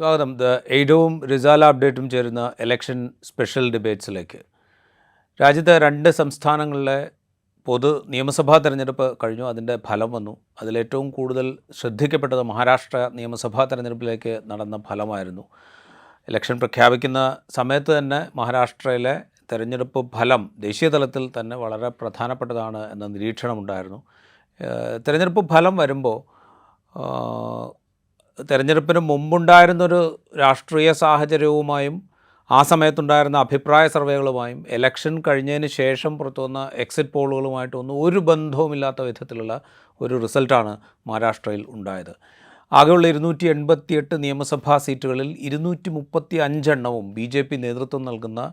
സ്വാഗതം. എയ്ഡവും റിസാല അപ്ഡേറ്റും ചേരുന്ന election special ഡിബേറ്റ്സിലേക്ക്. രാജ്യത്തെ 2 സംസ്ഥാനങ്ങളിലെ നിയമസഭാ തെരഞ്ഞെടുപ്പ് കഴിഞ്ഞു. അതിൻ്റെ ഫലം വന്നു. അതിലേറ്റവും കൂടുതൽ ശ്രദ്ധിക്കപ്പെട്ടത് മഹാരാഷ്ട്ര നിയമസഭാ തെരഞ്ഞെടുപ്പിലേക്ക് നടന്ന ഫലമായിരുന്നു. ഇലക്ഷൻ പ്രഖ്യാപിക്കുന്ന സമയത്ത് തന്നെ മഹാരാഷ്ട്രയിലെ തെരഞ്ഞെടുപ്പ് ഫലം ദേശീയ തലത്തിൽ തന്നെ വളരെ പ്രധാനപ്പെട്ടതാണ് എന്ന നിരീക്ഷണമുണ്ടായിരുന്നു. തെരഞ്ഞെടുപ്പ് ഫലം വരുമ്പോൾ തെരഞ്ഞെടുപ്പിന് മുമ്പുണ്ടായിരുന്നൊരു രാഷ്ട്രീയ സാഹചര്യവുമായും ആ സമയത്തുണ്ടായിരുന്ന അഭിപ്രായ സർവേകളുമായും ഇലക്ഷൻ കഴിഞ്ഞതിന് ശേഷം പുറത്തു വന്ന എക്സിറ്റ് പോളുകളുമായിട്ടൊന്നും ഒരു ബന്ധവുമില്ലാത്ത വിധത്തിലുള്ള ഒരു റിസൾട്ടാണ് മഹാരാഷ്ട്രയിൽ ഉണ്ടായത്. ആകെയുള്ള 288 നിയമസഭാ സീറ്റുകളിൽ 235 BJP നേതൃത്വം നൽകുന്ന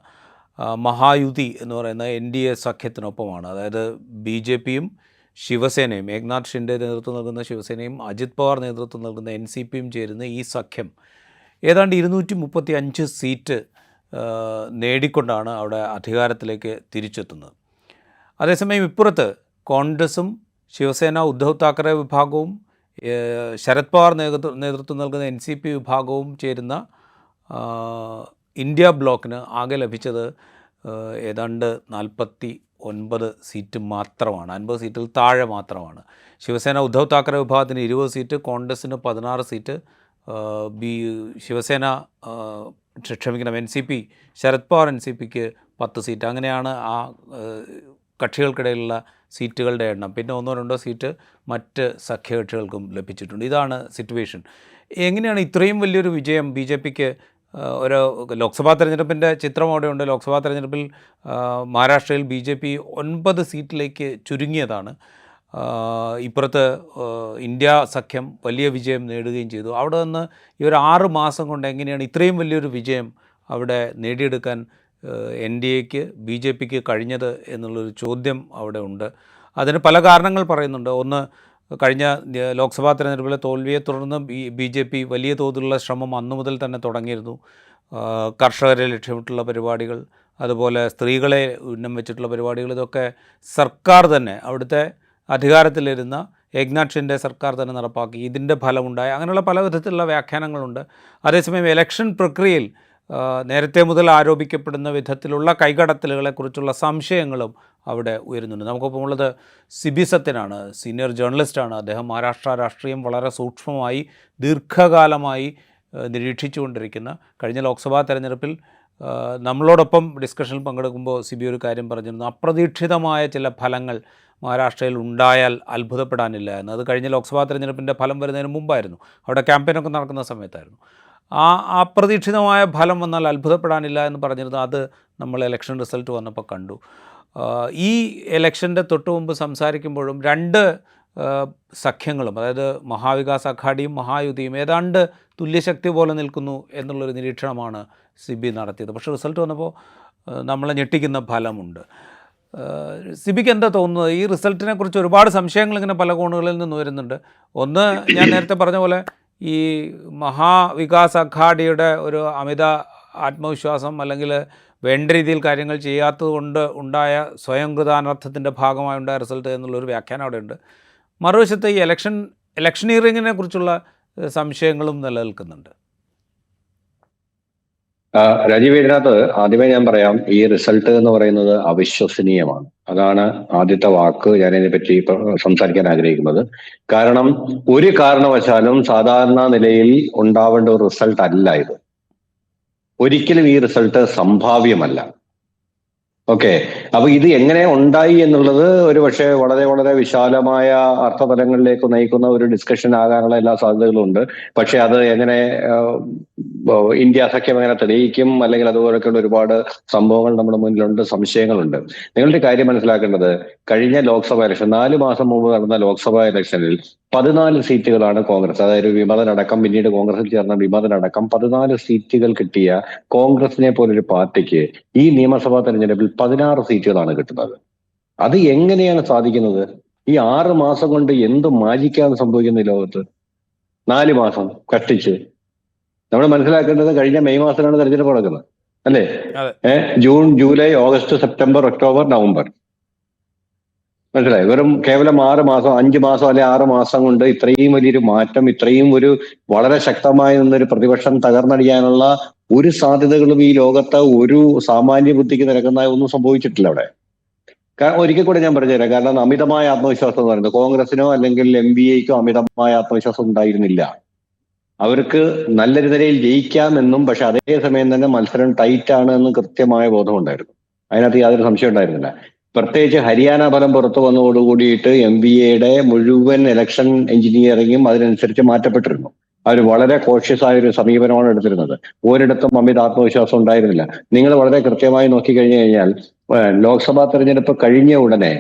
മഹായുതി എന്ന് പറയുന്ന NDA സഖ്യത്തിനൊപ്പമാണ്. അതായത് BJPയും ശിവസേനയും, ഏക്നാഥ് ഷിൻഡെ നേതൃത്വം നൽകുന്ന ശിവസേനയും അജിത് പവാർ നേതൃത്വം നൽകുന്ന NCPയും ചേരുന്ന ഈ സഖ്യം ഏതാണ്ട് 235 സീറ്റ് നേടിക്കൊണ്ടാണ് അവിടെ അധികാരത്തിലേക്ക് തിരിച്ചെത്തുന്നത്. അതേസമയം ഇപ്പുറത്ത് കോൺഗ്രസും ശിവസേന ഉദ്ധവ് താക്കറെ വിഭാഗവും ശരത് പവാർ നേതൃത്വം നൽകുന്ന NCP വിഭാഗവും ചേരുന്ന ഇന്ത്യ ബ്ലോക്കിന് ആകെ ലഭിച്ചത് ഏതാണ്ട് 49 സീറ്റ് മാത്രമാണ്. 50 സീറ്റിൽ താഴെ മാത്രമാണ്. ശിവസേന ഉദ്ധവ് താക്കറെ വിഭാഗത്തിന് 20 സീറ്റ്, കോൺഗ്രസ്സിന് 16 സീറ്റ്, NCP ശരത് പവാർ NCPക്ക് 10 സീറ്റ്. അങ്ങനെയാണ് ആ കക്ഷികൾക്കിടയിലുള്ള സീറ്റുകളുടെ എണ്ണം. പിന്നെ 1-2 സീറ്റ് മറ്റ് സഖ്യകക്ഷികൾക്കും ലഭിച്ചിട്ടുണ്ട്. ഇതാണ് സിറ്റുവേഷൻ. എങ്ങനെയാണ് ഇത്രയും വലിയൊരു വിജയം BJPക്ക്? ഒരു ലോക്സഭാ തെരഞ്ഞെടുപ്പിൻ്റെ ചിത്രം അവിടെയുണ്ട്. ലോക്സഭാ തെരഞ്ഞെടുപ്പിൽ മഹാരാഷ്ട്രയിൽ BJP 9 സീറ്റിലേക്ക് ചുരുങ്ങിയതാണ്. ഇപ്പുറത്ത് ഇന്ത്യ സഖ്യം വലിയ വിജയം നേടുകയും ചെയ്തു. അവിടെ നിന്ന് ഈ ഒരു 6 മാസം കൊണ്ട് എങ്ങനെയാണ് ഇത്രയും വലിയൊരു വിജയം അവിടെ നേടിയെടുക്കാൻ NDAക്ക് BJPക്ക് കഴിഞ്ഞത് എന്നുള്ളൊരു ചോദ്യം അവിടെ ഉണ്ട്. അതിന് പല കാരണങ്ങൾ പറയുന്നുണ്ട്. ഒന്ന്, കഴിഞ്ഞ ലോക്സഭാ തെരഞ്ഞെടുപ്പിലെ തോൽവിയെ തുടർന്ന് BJP വലിയ തോതിലുള്ള ശ്രമം അന്നു മുതൽ തന്നെ തുടങ്ങിയിരുന്നു. കർഷകരെ ലക്ഷ്യമിട്ടുള്ള പരിപാടികൾ, അതുപോലെ സ്ത്രീകളെ ഉന്നം വെച്ചിട്ടുള്ള പരിപാടികൾ, ഇതൊക്കെ സർക്കാർ തന്നെ, അവിടുത്തെ അധികാരത്തിലിരുന്ന ഏക്നാഥ് ഷിൻഡെ സർക്കാർ തന്നെ നടപ്പാക്കി. ഇതിൻ്റെ ഫലമുണ്ടായി. അങ്ങനെയുള്ള പല വിധത്തിലുള്ള വ്യാഖ്യാനങ്ങളുണ്ട്. അതേസമയം ഇലക്ഷൻ പ്രക്രിയയിൽ നേരത്തെ മുതൽ ആരോപിക്കപ്പെടുന്ന വിധത്തിലുള്ള കൈകടത്തലുകളെക്കുറിച്ചുള്ള സംശയങ്ങളും അവിടെ ഉയരുന്നുണ്ട്. നമുക്കൊപ്പം ഉള്ളത് സിബി സത്യനാണ്, സീനിയർ ജേർണലിസ്റ്റാണ്. അദ്ദേഹം മഹാരാഷ്ട്ര രാഷ്ട്രീയം വളരെ സൂക്ഷ്മമായി ദീർഘകാലമായി നിരീക്ഷിച്ചുകൊണ്ടിരിക്കുന്ന, കഴിഞ്ഞ ലോക്സഭാ തെരഞ്ഞെടുപ്പിൽ നമ്മളോടൊപ്പം ഡിസ്കഷനിൽ പങ്കെടുക്കുമ്പോൾ സിബി ഒരു കാര്യം പറഞ്ഞിരുന്നു: അപ്രതീക്ഷിതമായ ചില ഫലങ്ങൾ മഹാരാഷ്ട്രയിൽ ഉണ്ടായാൽ അത്ഭുതപ്പെടാനില്ല എന്ന്. അത് കഴിഞ്ഞ ലോക്സഭാ തെരഞ്ഞെടുപ്പിൻ്റെ ഫലം വരുന്നതിന് മുമ്പായിരുന്നു. അവിടെ ക്യാമ്പയിനൊക്കെ നടക്കുന്ന സമയത്തായിരുന്നു. ആ അപ്രതീക്ഷിതമായ ഫലം വന്നാൽ അത്ഭുതപ്പെടാനില്ല എന്ന് പറഞ്ഞിരുന്നു. അത് നമ്മൾ ഇലക്ഷൻ റിസൾട്ട് വന്നപ്പോൾ കണ്ടു. ഈ ഇലക്ഷൻ്റെ തൊട്ട് മുമ്പ് സംസാരിക്കുമ്പോഴും 2 സഖ്യങ്ങളും, അതായത് മഹാവികാസ് അഘാഡിയും മഹായുതിയും ഏതാണ്ട് തുല്യശക്തി പോലെ നിൽക്കുന്നു എന്നുള്ളൊരു നിരീക്ഷണമാണ് സിബി നടത്തിയത്. പക്ഷേ റിസൾട്ട് വന്നപ്പോൾ നമ്മളെ ഞെട്ടിക്കുന്ന ഫലമുണ്ട്. സിബിക്ക് എന്താ തോന്നുന്നത്? ഈ റിസൾട്ടിനെ കുറിച്ച് ഒരുപാട് സംശയങ്ങൾ ഇങ്ങനെ പല കോണുകളിൽ നിന്ന് വരുന്നുണ്ട്. ഒന്ന്, ഞാൻ നേരത്തെ പറഞ്ഞ പോലെ ഈ മഹാവികാസ് അഘാഡിയുടെ ഒരു അമിത ആത്മവിശ്വാസം, അല്ലെങ്കിൽ വേണ്ട രീതിയിൽ കാര്യങ്ങൾ ചെയ്യാത്തത് കൊണ്ട് ഉണ്ടായ സ്വയംകൃതാനർത്ഥത്തിൻ്റെ ഭാഗമായുണ്ടായ റിസൾട്ട് എന്നുള്ളൊരു വ്യാഖ്യാനം അവിടെയുണ്ട്. മറുവശത്ത് ഈ ഇലക്ഷനീറിങ്ങിനെ കുറിച്ചുള്ള സംശയങ്ങളും നിലനിൽക്കുന്നുണ്ട്. രാജീവ്, ഇതിനകത്ത് ആദ്യമേ ഞാൻ പറയാം, ഈ റിസൾട്ട് എന്ന് പറയുന്നത് അവിശ്വസനീയമാണ്. അതാണ് ആദ്യത്തെ വാക്ക് ഞാൻ ഇതിനെപ്പറ്റി സംസാരിക്കാൻ ആഗ്രഹിക്കുന്നത്. കാരണം ഒരു കാരണവശാലും സാധാരണ നിലയിൽ ഉണ്ടാവേണ്ട ഒരു റിസൾട്ട് അല്ല ഇത്. ഒരിക്കലും ഈ റിസൾട്ട് സംഭാവ്യമല്ല. ഓക്കെ, അപ്പൊ ഇത് എങ്ങനെ ഉണ്ടായി എന്നുള്ളത് ഒരു പക്ഷേ വളരെ വളരെ വിശാലമായ അർത്ഥതലങ്ങളിലേക്ക് നയിക്കുന്ന ഒരു ഡിസ്കഷൻ ആകാനുള്ള എല്ലാ സാധ്യതകളും ഉണ്ട്. പക്ഷെ അത് എങ്ങനെ ഇന്ത്യ സഖ്യം എങ്ങനെ തെളിയിക്കും, അല്ലെങ്കിൽ അതുപോലൊക്കെയുള്ള ഒരുപാട് സംഭവങ്ങൾ നമ്മുടെ മുന്നിലുണ്ട്, സംശയങ്ങളുണ്ട്. നിങ്ങളുടെ കാര്യം മനസ്സിലാക്കേണ്ടത്, കഴിഞ്ഞ ലോക്സഭാ ഇലക്ഷൻ 4 മാസം മുമ്പ് നടന്ന ലോക്സഭാ ഇലക്ഷനിൽ 14 സീറ്റുകളാണ് കോൺഗ്രസ്, അതായത് വിമതനടക്കം, പിന്നീട് കോൺഗ്രസിൽ ചേർന്ന വിമതനടക്കം 14 സീറ്റുകൾ കിട്ടിയ കോൺഗ്രസിനെ പോലൊരു പാർട്ടിക്ക് ഈ നിയമസഭാ തെരഞ്ഞെടുപ്പിൽ 16 സീറ്റുകളാണ് കിട്ടുന്നത്. അത് എങ്ങനെയാണ് സാധിക്കുന്നത്? ഈ 6 മാസം കൊണ്ട് എന്ത് മാജിക്കാണ് സംഭവിക്കുന്നത് ഈ ലോകത്ത്? 4 മാസം കഷ്ടിച്ച്. നമ്മൾ മനസ്സിലാക്കേണ്ടത്, കഴിഞ്ഞ മെയ് മാസത്തിലാണ് തെരഞ്ഞെടുപ്പ് നടക്കുന്നത്, അല്ലേ? June, July, August, September, October, November, മനസ്സിലായി. വെറും കേവലം 6 മാസം, 5 മാസം അല്ലെ 6 മാസം കൊണ്ട് ഇത്രയും വലിയൊരു മാറ്റം, ഇത്രയും ഒരു വളരെ ശക്തമായി നിന്നൊരു പ്രതിപക്ഷം തകർന്നടിയാനുള്ള ഒരു സാധ്യതകളും ഈ ലോകത്ത് ഒരു സാമാന്യ ബുദ്ധിക്ക് നിരക്കുന്ന ഒന്നും സംഭവിച്ചിട്ടില്ല അവിടെ. ഒരിക്കൽ കൂടെ ഞാൻ പറഞ്ഞുതരാം. കാരണം അമിതമായ ആത്മവിശ്വാസം എന്ന് പറയുന്നത് കോൺഗ്രസിനോ അല്ലെങ്കിൽ MBAക്കോ അമിതമായ ആത്മവിശ്വാസം ഉണ്ടായിരുന്നില്ല. അവർക്ക് നല്ലൊരു നിലയിൽ ജയിക്കാമെന്നും പക്ഷെ അതേസമയം തന്നെ മത്സരം ടൈറ്റ് ആണ് എന്നും കൃത്യമായ ബോധമുണ്ടായിരുന്നു. അതിനകത്ത് യാതൊരു സംശയം ഉണ്ടായിരുന്നില്ല. പ്രത്യേകിച്ച് ഹരിയാന ഫലം പുറത്തു വന്നതോടുകൂടിയിട്ട് MBAയുടെ മുഴുവൻ ഇലക്ഷൻ എഞ്ചിനീയറിംഗും അതിനനുസരിച്ച് മാറ്റപ്പെട്ടിരുന്നു. അവർ വളരെ കോഷ്യസ് ആയ ഒരു സമീപനമാണ് എടുത്തിരുന്നത്. ഒരിടത്തും അമിത ആത്മവിശ്വാസം ഉണ്ടായിരുന്നില്ല. നിങ്ങൾ വളരെ കൃത്യമായി നോക്കിക്കഴിഞ്ഞു കഴിഞ്ഞാൽ ലോക്സഭാ തെരഞ്ഞെടുപ്പ് കഴിഞ്ഞ ഉടനെ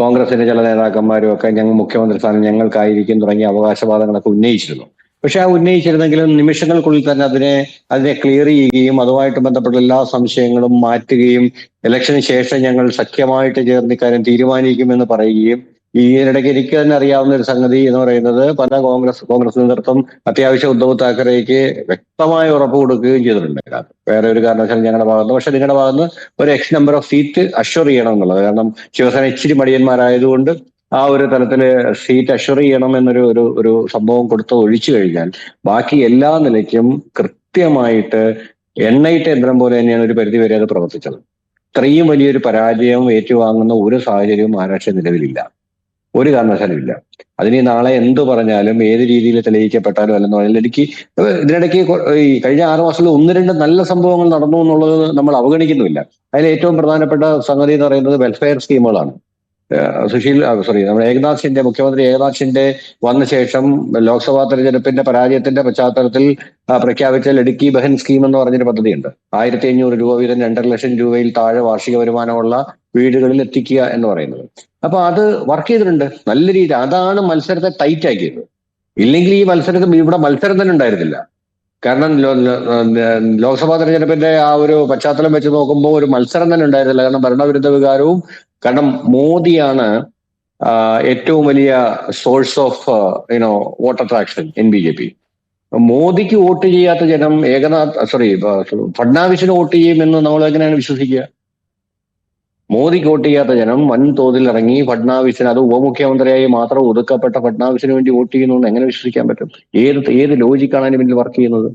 കോൺഗ്രസിന്റെ ചില നേതാക്കന്മാരും ഒക്കെ ഞങ്ങൾ മുഖ്യമന്ത്രി സ്ഥാനം ഞങ്ങൾക്കായിരിക്കും തുടങ്ങിയ അവകാശവാദങ്ങളൊക്കെ ഉന്നയിച്ചിരുന്നു. പക്ഷെ ആ ഉന്നയിച്ചിരുന്നെങ്കിലും നിമിഷങ്ങൾക്കുള്ളിൽ തന്നെ അതിനെ ക്ലിയർ ചെയ്യുകയും അതുമായിട്ട് ബന്ധപ്പെട്ട എല്ലാ സംശയങ്ങളും മാറ്റുകയും ഇലക്ഷന് ശേഷം ഞങ്ങൾ സഖ്യമായിട്ട് ചേർന്ന് ഇക്കാര്യം തീരുമാനിക്കുമെന്ന് പറയുകയും ഇതിനിടയ്ക്ക് എനിക്ക് തന്നെ അറിയാവുന്ന ഒരു സംഗതി എന്ന് പറയുന്നത് പല കോൺഗ്രസ് നേതൃത്വം അത്യാവശ്യം ഉദ്ധവ് താക്കറേക്ക് വ്യക്തമായ ഉറപ്പ് കൊടുക്കുകയും ചെയ്തിട്ടുണ്ട്. വേറെ ഒരു കാരണവശാലും ഞങ്ങളുടെ ഭാഗത്ത്, പക്ഷെ നിങ്ങളുടെ ഭാഗത്ത് ഒരു X number of seat assure ചെയ്യണം എന്നുള്ളത്. കാരണം ശിവസേന ഇച്ചിരി മടിയന്മാരായതുകൊണ്ട് ആ ഒരു തലത്തില് സീറ്റ് അഷ്വർ ചെയ്യണം എന്നൊരു ഒരു ഒരു സംഭവം കൊടുത്ത് ഒഴിച്ചു കഴിഞ്ഞാൽ ബാക്കി എല്ലാ നിലയ്ക്കും കൃത്യമായിട്ട് എണ്ണയിട്ട യന്ത്രം പോലെ തന്നെയാണ് ഒരു പരിധി വരെ അത് പ്രവർത്തിച്ചത്. ഇത്രയും വലിയൊരു പരാജയം ഏറ്റുവാങ്ങുന്ന ഒരു സാഹചര്യവും മഹാരാഷ്ട്ര നിലവിലില്ല, ഒരു കാരണവശാലും ഇല്ല. അതിന് നാളെ എന്തു പറഞ്ഞാലും ഏത് രീതിയിൽ തെളിയിക്കപ്പെട്ടാലും അല്ലെന്ന് പറഞ്ഞാൽ ഇതിനിടയ്ക്ക് ഈ കഴിഞ്ഞ 6 മാസത്തിൽ 1-2 നല്ല സംഭവങ്ങൾ നടന്നു എന്നുള്ളത് നമ്മൾ അവഗണിക്കുന്നുമില്ല. അതിൽ ഏറ്റവും പ്രധാനപ്പെട്ട സംഗതി എന്ന് പറയുന്നത് വെൽഫെയർ സ്കീമുകളാണ്. നമ്മുടെ മുഖ്യമന്ത്രി ഏകനാഥ് ഷിൻഡെ വന്ന ശേഷം ലോക്സഭാ തെരഞ്ഞെടുപ്പിന്റെ പരാജയത്തിന്റെ പശ്ചാത്തലത്തിൽ പ്രഖ്യാപിച്ച ലടുക്കി ബഹൻ സ്കീം എന്ന് പറഞ്ഞൊരു പദ്ധതിയുണ്ട്. 1500 രൂപ വീതം 2.5 ലക്ഷം രൂപയിൽ താഴെ വാർഷിക വരുമാനമുള്ള വീടുകളിൽ എത്തിക്കുക എന്ന് പറയുന്നത്. അപ്പൊ അത് വർക്ക് ചെയ്തിട്ടുണ്ട് നല്ല രീതിയിൽ. അതാണ് മത്സരത്തെ ടൈറ്റ് ആക്കിയത്. ഇല്ലെങ്കിൽ ഈ ഇവിടെ മത്സരം തന്നെ ഉണ്ടായിരുന്നില്ല. കാരണം ലോക്സഭാ തെരഞ്ഞെടുപ്പിന്റെ ആ ഒരു പശ്ചാത്തലം വെച്ച് നോക്കുമ്പോൾ ഒരു മത്സരം തന്നെ ഉണ്ടായിരുന്നില്ല. കാരണം ഭരണവിരുദ്ധ വികാരവും, കാരണം മോദിയാണ് ഏറ്റവും വലിയ source of vote attraction in BJP. മോദിക്ക് വോട്ട് ചെയ്യാത്ത ജനം ഫഡ്നാവിസിന് വോട്ട് ചെയ്യുമെന്ന് നമ്മൾ എങ്ങനെയാണ് വിശ്വസിക്കുക? മോദിക്ക് വോട്ട് ചെയ്യാത്ത ജനം വൻതോതിൽ ഇറങ്ങി ഫഡ്നാവിസിന്, അത് ഉപമുഖ്യമന്ത്രിയായി മാത്രം ഒതുക്കപ്പെട്ട ഫഡ്നാവിസിന് വേണ്ടി വോട്ട് ചെയ്യുന്നു എങ്ങനെ വിശ്വസിക്കാൻ പറ്റും? ഏത് ലോജിക്കാണ് അതിന് പിന്നിൽ വർക്ക് ചെയ്യുന്നത്?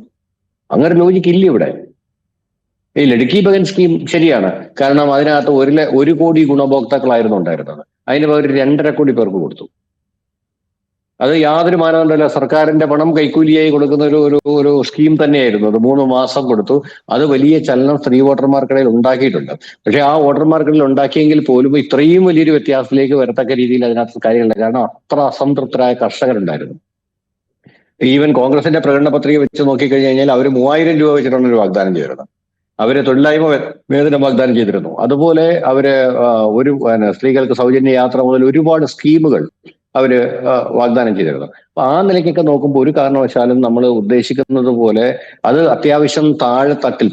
അങ്ങനെ ലോജിക്ക് ഇല്ല ഇവിടെ. ഈ ലടുക്കി ബഹൻ സ്കീം ശരിയാണ്, കാരണം അതിനകത്ത് 1 കോടി ഗുണഭോക്താക്കളായിരുന്നു ഉണ്ടായിരുന്നത്. അതിന് പകരം 2.5 കോടി പേർക്ക് കൊടുത്തു. അത് യാതൊരു മാനദണ്ഡമല്ല, സർക്കാരിന്റെ പണം കൈക്കൂലിയായി കൊടുക്കുന്ന ഒരു സ്കീം തന്നെയായിരുന്നു. അത് 3 മാസം കൊടുത്തു. അത് വലിയ ചലനം സ്ത്രീ വോട്ടർമാർക്കിടയിൽ ഉണ്ടാക്കിയിട്ടുണ്ട്. പക്ഷെ ആ വോട്ടർമാർക്കിടയിൽ ഉണ്ടാക്കിയെങ്കിൽ പോലും ഇത്രയും വലിയൊരു വ്യത്യാസത്തിലേക്ക് വരത്തക്ക രീതിയിൽ അതിനകത്ത് കാര്യങ്ങളില്ല. കാരണം അത്ര അസംതൃപ്തരായ കർഷകരുണ്ടായിരുന്നു. ഈവൻ കോൺഗ്രസിന്റെ പ്രകടന പത്രിക വെച്ച് നോക്കിക്കഴിഞ്ഞു കഴിഞ്ഞാൽ അവർ 3000 രൂപ വെച്ചിട്ടാണ് ഒരു വാഗ്ദാനം ചെയ്തിരുന്നത്. അവര് തൊഴിലില്ലായ്മ വേതനം വാഗ്ദാനം ചെയ്തിരുന്നു. അതുപോലെ അവര് സ്ത്രീകൾക്ക് സൗജന്യ യാത്ര മുതൽ ഒരുപാട് സ്കീമുകൾ അവര് വാഗ്ദാനം ചെയ്തിരുന്നു. അപ്പൊ ആ നിലയ്ക്കൊക്കെ നോക്കുമ്പോൾ ഒരു കാരണവശാലും നമ്മൾ ഉദ്ദേശിക്കുന്നത് പോലെ അത് അത്യാവശ്യം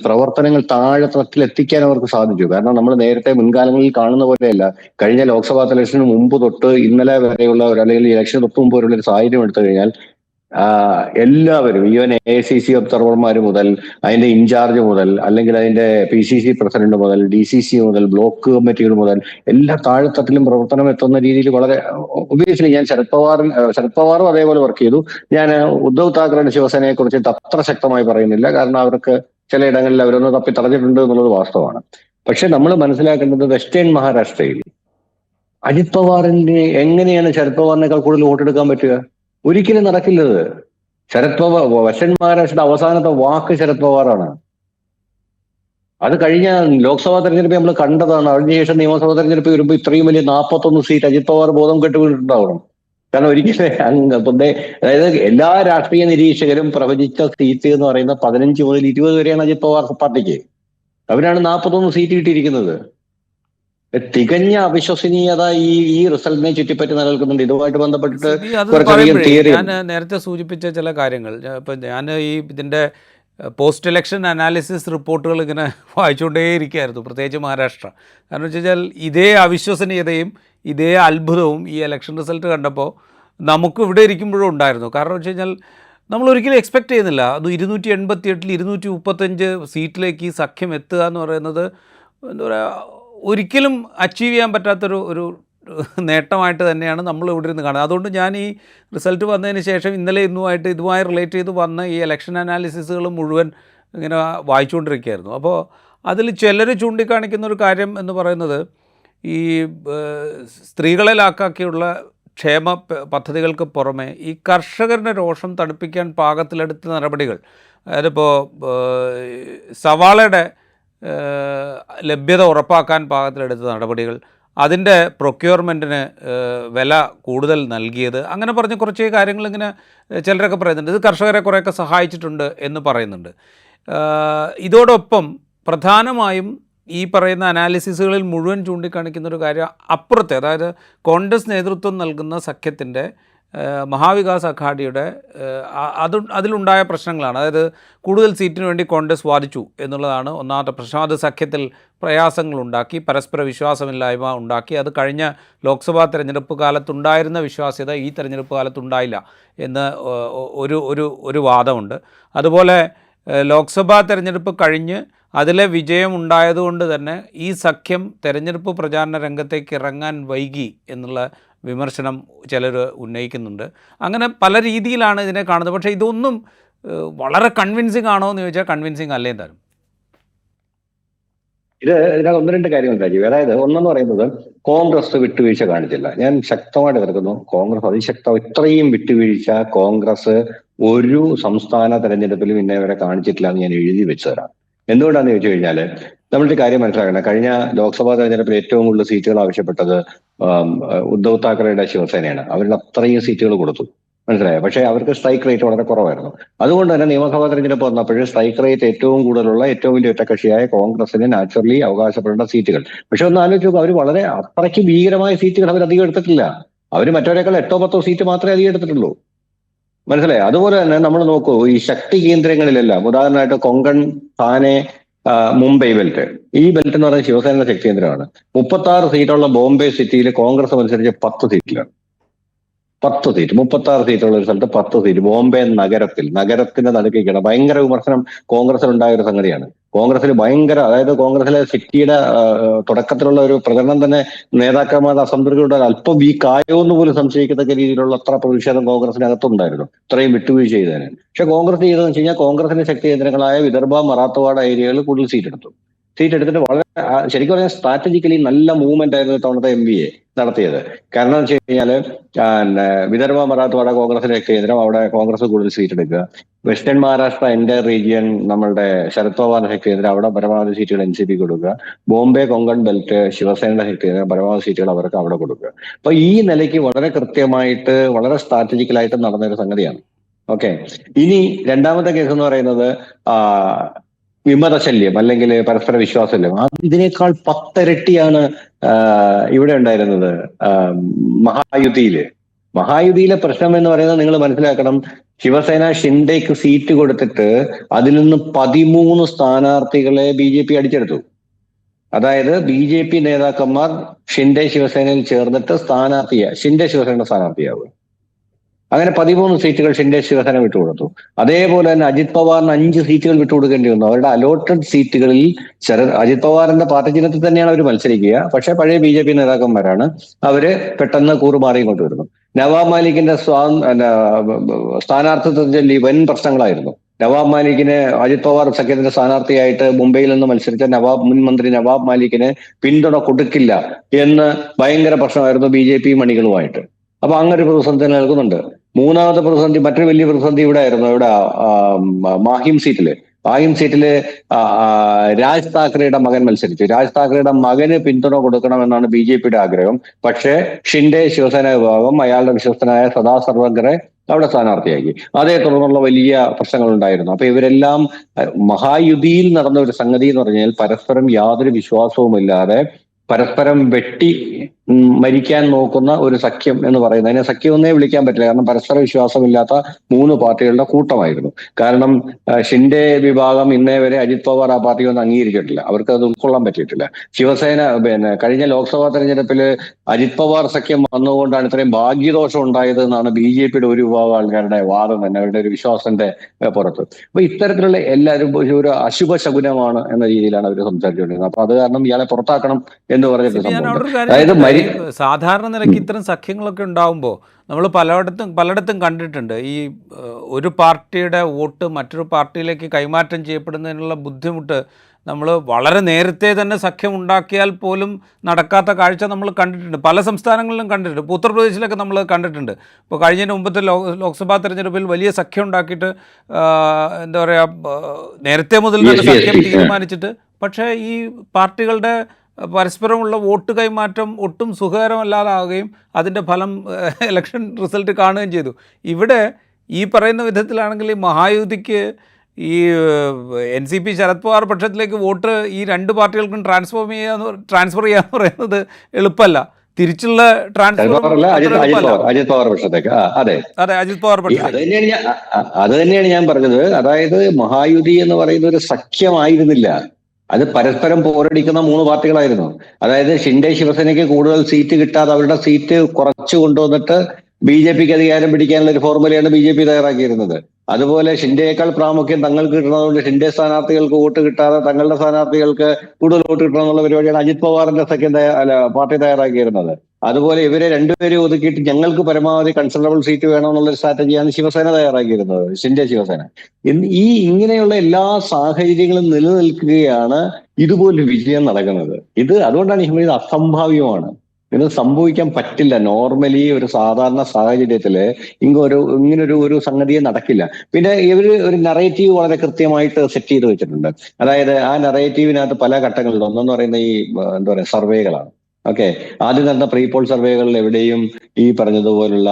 പ്രവർത്തനങ്ങൾ താഴെത്തട്ടിൽ എത്തിക്കാൻ അവർക്ക് സാധിച്ചു. കാരണം നമ്മൾ നേരത്തെ മുൻകാലങ്ങളിൽ കാണുന്ന പോലെയല്ല, കഴിഞ്ഞ ലോക്സഭാ ഇലക്ഷന് മുമ്പ് തൊട്ട് ഇന്നലെ വരെയുള്ള അല്ലെങ്കിൽ ഇലക്ഷന് തൊട്ട് മുമ്പ് വരെയുള്ള ഒരു സാഹചര്യം എടുത്തു കഴിഞ്ഞാൽ എല്ലാവരും, ഈവൻ AICC ഒബ്സർവർമാർ മുതൽ അതിന്റെ ഇൻചാർജ് മുതൽ അല്ലെങ്കിൽ അതിന്റെ PCC പ്രസിഡന്റ് മുതൽ DCC മുതൽ ബ്ലോക്ക് കമ്മിറ്റികൾ മുതൽ എല്ലാ താഴെത്തട്ടിലും പ്രവർത്തനം എത്തുന്ന രീതിയിൽ വളരെ ഒബിയസ്ലി ഞാൻ ശരത് പവാറും അതേപോലെ വർക്ക് ചെയ്തു. ഞാൻ ഉദ്ധവ് താക്കറെയുടെ ശിവസേനയെ കുറിച്ചിട്ട് അത്ര ശക്തമായി പറയുന്നില്ല, കാരണം അവർക്ക് ചിലയിടങ്ങളിൽ അവരൊന്ന് തപ്പി തടഞ്ഞിട്ടുണ്ട് എന്നുള്ളത് വാസ്തവമാണ്. പക്ഷെ നമ്മൾ മനസ്സിലാക്കേണ്ടത് വെസ്റ്റേൺ മഹാരാഷ്ട്രയിൽ അജിത് പവാറിന് എങ്ങനെയാണ് ശരത് പവാറിനേക്കാൾ കൂടുതൽ വോട്ടെടുക്കാൻ പറ്റുക? ഒരിക്കലും നടക്കില്ലത്. വെസ്റ്റേൺ മഹാരാഷ്ട്രയുടെ അവസാനത്തെ വാക്ക് ശരത് പവാറാണ്. അത് കഴിഞ്ഞ ലോക്സഭാ തെരഞ്ഞെടുപ്പ് നമ്മൾ കണ്ടതാണ്. അതിനുശേഷം നിയമസഭാ തെരഞ്ഞെടുപ്പ് വരുമ്പോൾ ഇത്രയും വലിയ 41 സീറ്റ് അജിത് പവാർ ബോധം കെട്ട് വീണിട്ടുണ്ടാവണം. കാരണം ഒരിക്കലും അതായത് എല്ലാ രാഷ്ട്രീയ നിരീക്ഷകരും പ്രവചിച്ച സീറ്റ് എന്ന് പറയുന്നത് 15 മുതൽ 20 വരെയാണ് അജിത് പവാർ പാർട്ടിക്ക്. അവരാണ് 41 സീറ്റ് കിട്ടിയിരിക്കുന്നത്. തികഞ്ഞ അവിശ്വസനീയത ഈ റിസൾട്ടിനെ ചുറ്റിപ്പറ്റി നിലനിൽക്കുന്നുണ്ട്. ഇതുമായിട്ട് ബന്ധപ്പെട്ടിട്ട് ഞാൻ നേരത്തെ സൂചിപ്പിച്ച ചില കാര്യങ്ങൾ, ഇപ്പം ഞാൻ ഇതിൻ്റെ പോസ്റ്റ് ഇലക്ഷൻ അനാലിസിസ് റിപ്പോർട്ടുകൾ ഇങ്ങനെ വായിച്ചുകൊണ്ടേയിരിക്കുകയായിരുന്നു, പ്രത്യേകിച്ച് മഹാരാഷ്ട്ര. കാരണം വെച്ച് കഴിഞ്ഞാൽ ഇതേ അവിശ്വസനീയതയും ഇതേ അത്ഭുതവും ഈ ഇലക്ഷൻ റിസൾട്ട് കണ്ടപ്പോൾ നമുക്ക് ഇവിടെ ഇരിക്കുമ്പോഴും ഉണ്ടായിരുന്നു. കാരണം വെച്ച് കഴിഞ്ഞാൽ നമ്മൾ ഒരിക്കലും എക്സ്പെക്റ്റ് ചെയ്യുന്നില്ല അത് 288-ൽ 235 സീറ്റിലേക്ക് ഈ സഖ്യം എത്തുക എന്ന് പറയുന്നത് എന്താ പറയുക, ഒരിക്കലും അച്ചീവ് ചെയ്യാൻ പറ്റാത്തൊരു നേട്ടമായിട്ട് തന്നെയാണ് നമ്മൾ ഇവിടെ ഇരുന്ന് കാണുന്നത്. അതുകൊണ്ട് ഞാൻ ഈ റിസൾട്ട് വന്നതിന് ശേഷം ഇന്നലെ ഇന്നുമായിട്ട് ഇതുമായി റിലേറ്റ് ചെയ്ത് വന്ന ഈ ഇലക്ഷൻ അനാലിസിസുകൾ മുഴുവൻ ഇങ്ങനെ വായിച്ചുകൊണ്ടിരിക്കുകയായിരുന്നു. അപ്പോൾ അതിൽ ചിലർ ചൂണ്ടിക്കാണിക്കുന്ന ഒരു കാര്യം എന്ന് പറയുന്നത് ഈ സ്ത്രീകളെ ലാക്കാക്കിയുള്ള ക്ഷേമ പദ്ധതികൾക്ക് പുറമെ ഈ കർഷകരുടെ രോഷം തണുപ്പിക്കാൻ പാകത്തിലെടുത്ത നടപടികൾ, അതിപ്പോൾ സവാളയുടെ ലഭ്യത ഉറപ്പാക്കാൻ പാകത്തിലെടുത്ത നടപടികൾ, അതിൻ്റെ പ്രൊക്യൂർമെൻറ്റിന് വില കൂടുതൽ നൽകിയത്, അങ്ങനെ പറഞ്ഞ് കുറച്ച് കാര്യങ്ങൾ ഇങ്ങനെ ചിലരൊക്കെ പറയുന്നുണ്ട്. ഇത് കർഷകരെ കുറേയൊക്കെ സഹായിച്ചിട്ടുണ്ട് എന്ന് പറയുന്നുണ്ട്. ഇതോടൊപ്പം പ്രധാനമായും ഈ പറയുന്ന അനാലിസിസുകളിൽ മുഴുവൻ ചൂണ്ടിക്കാണിക്കുന്ന ഒരു കാര്യം അപ്പുറത്തെ, അതായത് കോൺഗ്രസ് നേതൃത്വം നൽകുന്ന സഖ്യത്തിൻ്റെ മഹാവികാസ് അഘാഡിയുടെ അതിലുണ്ടായ പ്രശ്നങ്ങളാണ്. അതായത് കൂടുതൽ സീറ്റിന് വേണ്ടി കോൺഗ്രസ് വാദിച്ചു എന്നുള്ളതാണ് ഒന്നാമത്തെ പ്രശ്നം. അത് സഖ്യത്തിൽ പ്രയാസങ്ങളുണ്ടാക്കി, പരസ്പര വിശ്വാസമില്ലായ്മ ഉണ്ടാക്കി. അത് കഴിഞ്ഞ ലോക്സഭാ തെരഞ്ഞെടുപ്പ് കാലത്തുണ്ടായിരുന്ന വിശ്വാസ്യത ഈ തെരഞ്ഞെടുപ്പ് കാലത്തുണ്ടായില്ല എന്ന് ഒരു വാദമുണ്ട്. അതുപോലെ ലോക്സഭാ തെരഞ്ഞെടുപ്പ് കഴിഞ്ഞ് അതിലെ വിജയം ഉണ്ടായതുകൊണ്ട് തന്നെ ഈ സഖ്യം തെരഞ്ഞെടുപ്പ് പ്രചാരണ രംഗത്തേക്ക് ഇറങ്ങാൻ വൈകി എന്നുള്ള വിമർശനം ചിലർ ഉന്നയിക്കുന്നുണ്ട്. അങ്ങനെ പല രീതിയിലാണ് ഇതിനെ കാണുന്നത്. പക്ഷേ ഇതൊന്നും വളരെ കൺവിൻസിങ് ആണോ എന്ന് ചോദിച്ചാൽ കൺവിൻസിങ് അല്ലേ താനും. ഇതിനകത്ത് ഒന്ന് രണ്ട് കാര്യങ്ങൾ രാജീവ്. അതായത് ഒന്നെന്ന് പറയുന്നത് കോൺഗ്രസ് വിട്ടുവീഴ്ച കാണിച്ചില്ല. ഞാൻ ശക്തമായിട്ട് എതിർക്കുന്നു. കോൺഗ്രസ് ഇത്രയും വിട്ടുവീഴ്ച കോൺഗ്രസ് ഒരു സംസ്ഥാന തെരഞ്ഞെടുപ്പിലും ഇന്നേ വരെ കാണിച്ചിട്ടില്ല എന്ന് ഞാൻ എഴുതി വെച്ചു തരാം. എന്തുകൊണ്ടാന്ന് ചോദിച്ചു കഴിഞ്ഞാല് നമ്മളൊരു കാര്യം മനസ്സിലാക്കണം. കഴിഞ്ഞ ലോക്സഭാ തെരഞ്ഞെടുപ്പിൽ ഏറ്റവും കൂടുതൽ സീറ്റുകൾ ആവശ്യപ്പെട്ടത് ഉദ്ധവ് താക്കറെയുടെ ശിവസേനയാണ്. അവരുടെ അത്രയും സീറ്റുകൾ കൊടുത്തു, മനസ്സിലായോ? പക്ഷേ അവർക്ക് സ്ട്രൈക്ക് റേറ്റ് വളരെ കുറവായിരുന്നു. അതുകൊണ്ട് തന്നെ നിയമസഭാ തെരഞ്ഞെടുപ്പ് വന്നപ്പോൾ സ്ട്രൈക്ക് റേറ്റ് ഏറ്റവും കൂടുതലുള്ള ഏറ്റവും വലിയ ഒറ്റക്കക്ഷിയായ കോൺഗ്രസിന് നാച്ചുറലി അവകാശപ്പെടേണ്ട സീറ്റുകൾ. പക്ഷെ ഒന്ന് ആലോചിച്ച് നോക്കുക, അവർ വളരെ അത്രയ്ക്ക് ഭീകരമായ സീറ്റുകൾ അവർ അധികം എടുത്തിട്ടില്ല. അവർ മറ്റവരെക്കാൾ 8-10 സീറ്റ് മാത്രമേ അധികം എടുത്തിട്ടുള്ളൂ, മനസ്സിലായോ? അതുപോലെ തന്നെ നമ്മൾ നോക്കൂ, ഈ ശക്തി കേന്ദ്രങ്ങളിലെല്ലാം, ഉദാഹരണമായിട്ട് കൊങ്കൺ, താനെ, മുംബൈ ബെൽറ്റ്, ഈ ബെൽറ്റ് എന്ന് പറയുന്നത് ശിവസേനയുടെ ശക്തി കേന്ദ്രമാണ്. 36 സീറ്റുള്ള ബോംബെ സിറ്റിയിൽ കോൺഗ്രസ് മത്സരിച്ച് 10 സീറ്റിലാണ്. 10 സീറ്റ്, 36 സീറ്റുള്ള ഒരു സ്ഥലത്ത് 10 സീറ്റ് ബോംബെ നഗരത്തിന്റെ നടുക്കിലാണ്. ഭയങ്കര വിമർശനം കോൺഗ്രസിലുണ്ടായ ഒരു സംഗതിയാണ്. കോൺഗ്രസിൽ ഭയങ്കര, അതായത് കോൺഗ്രസിലെ സിറ്റിയുടെ തുടക്കത്തിലുള്ള ഒരു പ്രകടനം തന്നെ നേതാക്കന്മാരുടെ അസംതൃപ്തിയുടെ അല്പം വീക്കായോ എന്ന് പോലും സംശയിക്കത്തക്ക രീതിയിലുള്ള അത്ര പ്രതിഷേധം കോൺഗ്രസിനകത്തുണ്ടായിരുന്നു, ഇത്രയും വിട്ടുവീഴ്ച ചെയ്തതിന്. പക്ഷെ കോൺഗ്രസ് ചെയ്തതെന്ന് വെച്ച് കഴിഞ്ഞാൽ കോൺഗ്രസിന്റെ ശക്തി കേന്ദ്രങ്ങളായ വിദർഭ, മറാത്തവാഡ ഏരിയകളിൽ കൂടുതൽ സീറ്റ് എടുത്തിട്ട് വളരെ ശരിക്കും പറഞ്ഞാൽ സ്ട്രാറ്റജിക്കലി നല്ല മൂവ്മെന്റ് ആയിരുന്നു ഇത്തവണത്തെ MVA നടത്തിയത്. കാരണം എന്ന് വെച്ച് കഴിഞ്ഞാല് വിദർഭ, മറാത്തവാഡ കോൺഗ്രസിന്റെ കേന്ദ്രം, അവിടെ കോൺഗ്രസ് കൂടുതൽ സീറ്റ് എടുക്കുക. വെസ്റ്റേൺ മഹാരാഷ്ട്ര എൻ്റെ റീജിയൻ നമ്മളുടെ ശരത് പവാറിന്റെ ശക്തി കേന്ദ്രം, അവിടെ പരമാവധി സീറ്റുകൾ NCP കൊടുക്കുക. ബോംബെ, കൊങ്കൺ ബെൽറ്റ് ശിവസേനയുടെ ശക്തി കേന്ദ്രം, പരമാവധി സീറ്റുകൾ അവർക്ക് അവിടെ കൊടുക്കുക. അപ്പൊ ഈ നിലയ്ക്ക് വളരെ കൃത്യമായിട്ട് വളരെ സ്ട്രാറ്റജിക്കലായിട്ട് നടന്നൊരു സംഗതിയാണ്. ഓക്കെ, ഇനി രണ്ടാമത്തെ കേസ് എന്ന് പറയുന്നത് വിമതശല്യം അല്ലെങ്കിൽ പരസ്പര വിശ്വാസല്യം. ഇതിനേക്കാൾ 10 ഇരട്ടിയാണ് ഇവിടെ ഉണ്ടായിരുന്നത് മഹായുതിയിലെ പ്രശ്നം എന്ന് പറയുന്നത് നിങ്ങൾ മനസ്സിലാക്കണം. ശിവസേന ഷിൻഡേക്ക് സീറ്റ് കൊടുത്തിട്ട് അതിൽ നിന്ന് 13 സ്ഥാനാർത്ഥികളെ BJP അടിച്ചെടുത്തു. അതായത് BJP നേതാക്കന്മാർ ഷിൻഡെ ശിവസേനയിൽ ചേർന്നിട്ട് ഷിൻഡെ ശിവസേനയുടെ സ്ഥാനാർത്ഥിയാവുക. അങ്ങനെ 13 സീറ്റുകൾ ഷിൻഡെ ശിവസേന വിട്ടുകൊടുത്തു. അതേപോലെ തന്നെ അജിത് പവാറിന് 5 സീറ്റുകൾ വിട്ടുകൊടുക്കേണ്ടി വന്നു. അവരുടെ അലോട്ടഡ് സീറ്റുകളിൽ അജിത് പവാറിന്റെ പാർട്ടി ചിഹ്നത്തിൽ തന്നെയാണ് അവർ മത്സരിക്കുക. പക്ഷെ പഴയ BJP നേതാക്കന്മാരാണ്. അവര് പെട്ടെന്ന് കൂറുമാറി ഇങ്ങോട്ട് വരുന്നു. നവാബ് മാലിക്കിന്റെ സ്ഥാനാർത്ഥിത്വത്തിൽ വൻ പ്രശ്നങ്ങളായിരുന്നു. നവാബ് മാലിക്കിന് അജിത് പവാർ സഖ്യത്തിന്റെ സ്ഥാനാർത്ഥിയായിട്ട് മുംബൈയിൽ നിന്ന് മത്സരിച്ച മുൻ മന്ത്രി നവാബ് മാലിക്കിന് പിന്തുണ കൊടുക്കില്ല എന്ന് ഭയങ്കര പ്രശ്നമായിരുന്നു BJP മണികളുമായിട്ട്. അപ്പൊ അങ്ങനെ ഒരു പ്രതിസന്ധി നിലനിൽക്കുന്നുണ്ട്. മൂന്നാമത്തെ പ്രതിസന്ധി, മറ്റൊരു വലിയ പ്രതിസന്ധി ഇവിടെ ആയിരുന്നു. ഇവിടെ മാഹിം സീറ്റില് രാജ് താക്കറെയുടെ മകൻ മത്സരിച്ചു. രാജ് താക്കറെയുടെ മകന് പിന്തുണ കൊടുക്കണമെന്നാണ് BJPയുടെ ആഗ്രഹം. പക്ഷേ ഷിൻഡെ ശിവസേന വിഭാഗം അയാളുടെ വിശ്വസ്തനായ സദാ സർവകറെ അവിടെ സ്ഥാനാർത്ഥിയാക്കി. അതേ തുടർന്നുള്ള വലിയ പ്രശ്നങ്ങൾ ഉണ്ടായിരുന്നു. അപ്പൊ ഇവരെല്ലാം മഹായുതിയിൽ നടന്ന ഒരു സംഗതി എന്ന് പറഞ്ഞാൽ പരസ്പരം യാതൊരു വിശ്വാസവും ഇല്ലാതെ പരസ്പരം വെട്ടി മരിക്കാൻ നോക്കുന്ന ഒരു സഖ്യം എന്ന് പറയുന്നത്. അതിനെ സഖ്യം എന്നേ വിളിക്കാൻ പറ്റില്ല, കാരണം പരസ്പര വിശ്വാസമില്ലാത്ത 3 പാർട്ടികളുടെ കൂട്ടമായിരുന്നു. കാരണം ഷിൻഡെ വിഭാഗം ഇന്നേ വരെ അജിത് പവാർ ആ പാർട്ടി ഒന്നും അംഗീകരിച്ചിട്ടില്ല, അവർക്ക് അത് ഉൾക്കൊള്ളാൻ പറ്റിയിട്ടില്ല. ശിവസേന കഴിഞ്ഞ ലോക്സഭാ തെരഞ്ഞെടുപ്പിൽ അജിത് പവാർ സഖ്യം വന്നുകൊണ്ടാണ് ഇത്രയും ഭാഗ്യദോഷം ഉണ്ടായത് എന്നാണ് BJPയുടെ ഒരു വിഭാഗം ആൾക്കാരുടെ വാദം തന്നെ, അവരുടെ ഒരു വിശ്വാസത്തിന്റെ പുറത്ത്. അപ്പൊ ഇത്തരത്തിലുള്ള എല്ലാവരും ഒരു അശുഭ ശകുനമാണ് എന്ന രീതിയിലാണ് അവർ സംസാരിച്ചുകൊണ്ടിരുന്നത്. അപ്പൊ അത് കാരണം ഇയാളെ പുറത്താക്കണം എന്ന് പറഞ്ഞിട്ട് സംഭവം. അതായത് സാധാരണ നിലയ്ക്ക് ഇത്തരം സഖ്യങ്ങളൊക്കെ ഉണ്ടാകുമ്പോൾ നമ്മൾ പലയിടത്തും കണ്ടിട്ടുണ്ട് ഈ ഒരു പാർട്ടിയുടെ വോട്ട് മറ്റൊരു പാർട്ടിയിലേക്ക് കൈമാറ്റം ചെയ്യപ്പെടുന്നതിനുള്ള ബുദ്ധിമുട്ട് നമ്മൾ വളരെ നേരത്തെ തന്നെ സഖ്യം ഉണ്ടാക്കിയാൽ പോലും നടക്കാത്ത കാഴ്ച നമ്മൾ കണ്ടിട്ടുണ്ട്, പല സംസ്ഥാനങ്ങളിലും കണ്ടിട്ടുണ്ട്. ഇപ്പോൾ ഉത്തർപ്രദേശിലൊക്കെ നമ്മൾ കണ്ടിട്ടുണ്ട്. ഇപ്പോൾ കഴിഞ്ഞതിന് മുമ്പത്തെ ലോക്സഭാ തെരഞ്ഞെടുപ്പിൽ വലിയ സഖ്യം ഉണ്ടാക്കിയിട്ട് എന്താ പറയുക, നേരത്തെ മുതൽ തന്നെ സഖ്യം തീരുമാനിച്ചിട്ട്, പക്ഷേ ഈ പാർട്ടികളുടെ പരസ്പരമുള്ള വോട്ട് കൈമാറ്റം ഒട്ടും സുഖകരമല്ലാതാവുകയും അതിൻ്റെ ഫലം ഇലക്ഷൻ റിസൾട്ട് കാണുകയും ചെയ്തു. ഇവിടെ ഈ പറയുന്ന വിധത്തിലാണെങ്കിൽ ഈ മഹായുതിക്ക് ഈ NCP ശരത് പവാർ പക്ഷത്തിലേക്ക് വോട്ട് ഈ രണ്ട് പാർട്ടികൾക്കും ട്രാൻസ്ഫർ ചെയ്യാന്ന് പറയുന്നത് എളുപ്പമല്ല. തിരിച്ചുള്ള ട്രാൻസ്ഫർ അജിത് പവാർ പക്ഷത്തേക്ക്. അതെ, അജിത് പവാർ പക്ഷത്തേക്ക്. അത് തന്നെയാണ് ഞാൻ പറഞ്ഞത്. അതായത് മഹായുതി എന്ന് പറയുന്ന ഒരു സഖ്യമായിരുന്നില്ല, അത് പരസ്പരം പോരടിക്കുന്ന മൂന്ന് പാർട്ടികളായിരുന്നു. അതായത് ഷിൻഡെ ശിവസേനയ്ക്ക് കൂടുതൽ സീറ്റ് കിട്ടാതെ അവരുടെ സീറ്റ് കുറച്ചു കൊണ്ടുവന്നിട്ട് BJPക്ക് അധികാരം പിടിക്കാനുള്ള ഒരു ഫോർമുലയാണ് BJP തയ്യാറാക്കിയിരുന്നത്. അതുപോലെ ഷിൻഡെയേക്കാൾ പ്രാമുഖ്യം തങ്ങൾക്ക് കിട്ടുന്നതുകൊണ്ട് ഷിൻഡെ സ്ഥാനാർത്ഥികൾക്ക് വോട്ട് കിട്ടാതെ തങ്ങളുടെ സ്ഥാനാർത്ഥികൾക്ക് കൂടുതൽ വോട്ട് കിട്ടണം എന്നുള്ള പരിപാടിയാണ് അജിത് പവാറിന്റെ പാർട്ടി തയ്യാറാക്കിയിരുന്നത്. അതുപോലെ ഇവരെ രണ്ടുപേരും ഒതുക്കിയിട്ട് ഞങ്ങൾക്ക് പരമാവധി കൺസിഡറബിൾ സീറ്റ് വേണമെന്നുള്ള സ്ട്രാറ്റജിയാണ് ശിവസേന തയ്യാറാക്കിയിരുന്നത്, ഷിൻഡെ ശിവസേന. ഇങ്ങനെയുള്ള എല്ലാ സാഹചര്യങ്ങളും നിലനിൽക്കുകയാണ് ഇതുപോലൊരു വിജയം നടക്കുന്നത്. അതുകൊണ്ടാണ് ഇത് അസംഭാവ്യമാണ്, ഇത് സംഭവിക്കാൻ പറ്റില്ല. നോർമലി ഒരു സാധാരണ സാഹചര്യത്തില് ഇങ്ങനൊരു സംഗതിയെ നടക്കില്ല. പിന്നെ ഇവര് ഒരു നറേറ്റീവ് വളരെ കൃത്യമായിട്ട് സെറ്റ് ചെയ്ത് വെച്ചിട്ടുണ്ട്. അതായത് ആ നറേറ്റീവിനകത്ത് പല ഘട്ടങ്ങളിലും ഒന്നെന്ന് പറയുന്ന ഈ എന്താ പറയുക സർവേകളാണ്. ഓക്കെ, ആദ്യം നടന്ന പ്രീ പോൾ സർവേകളിൽ എവിടെയും ഈ പറഞ്ഞതുപോലുള്ള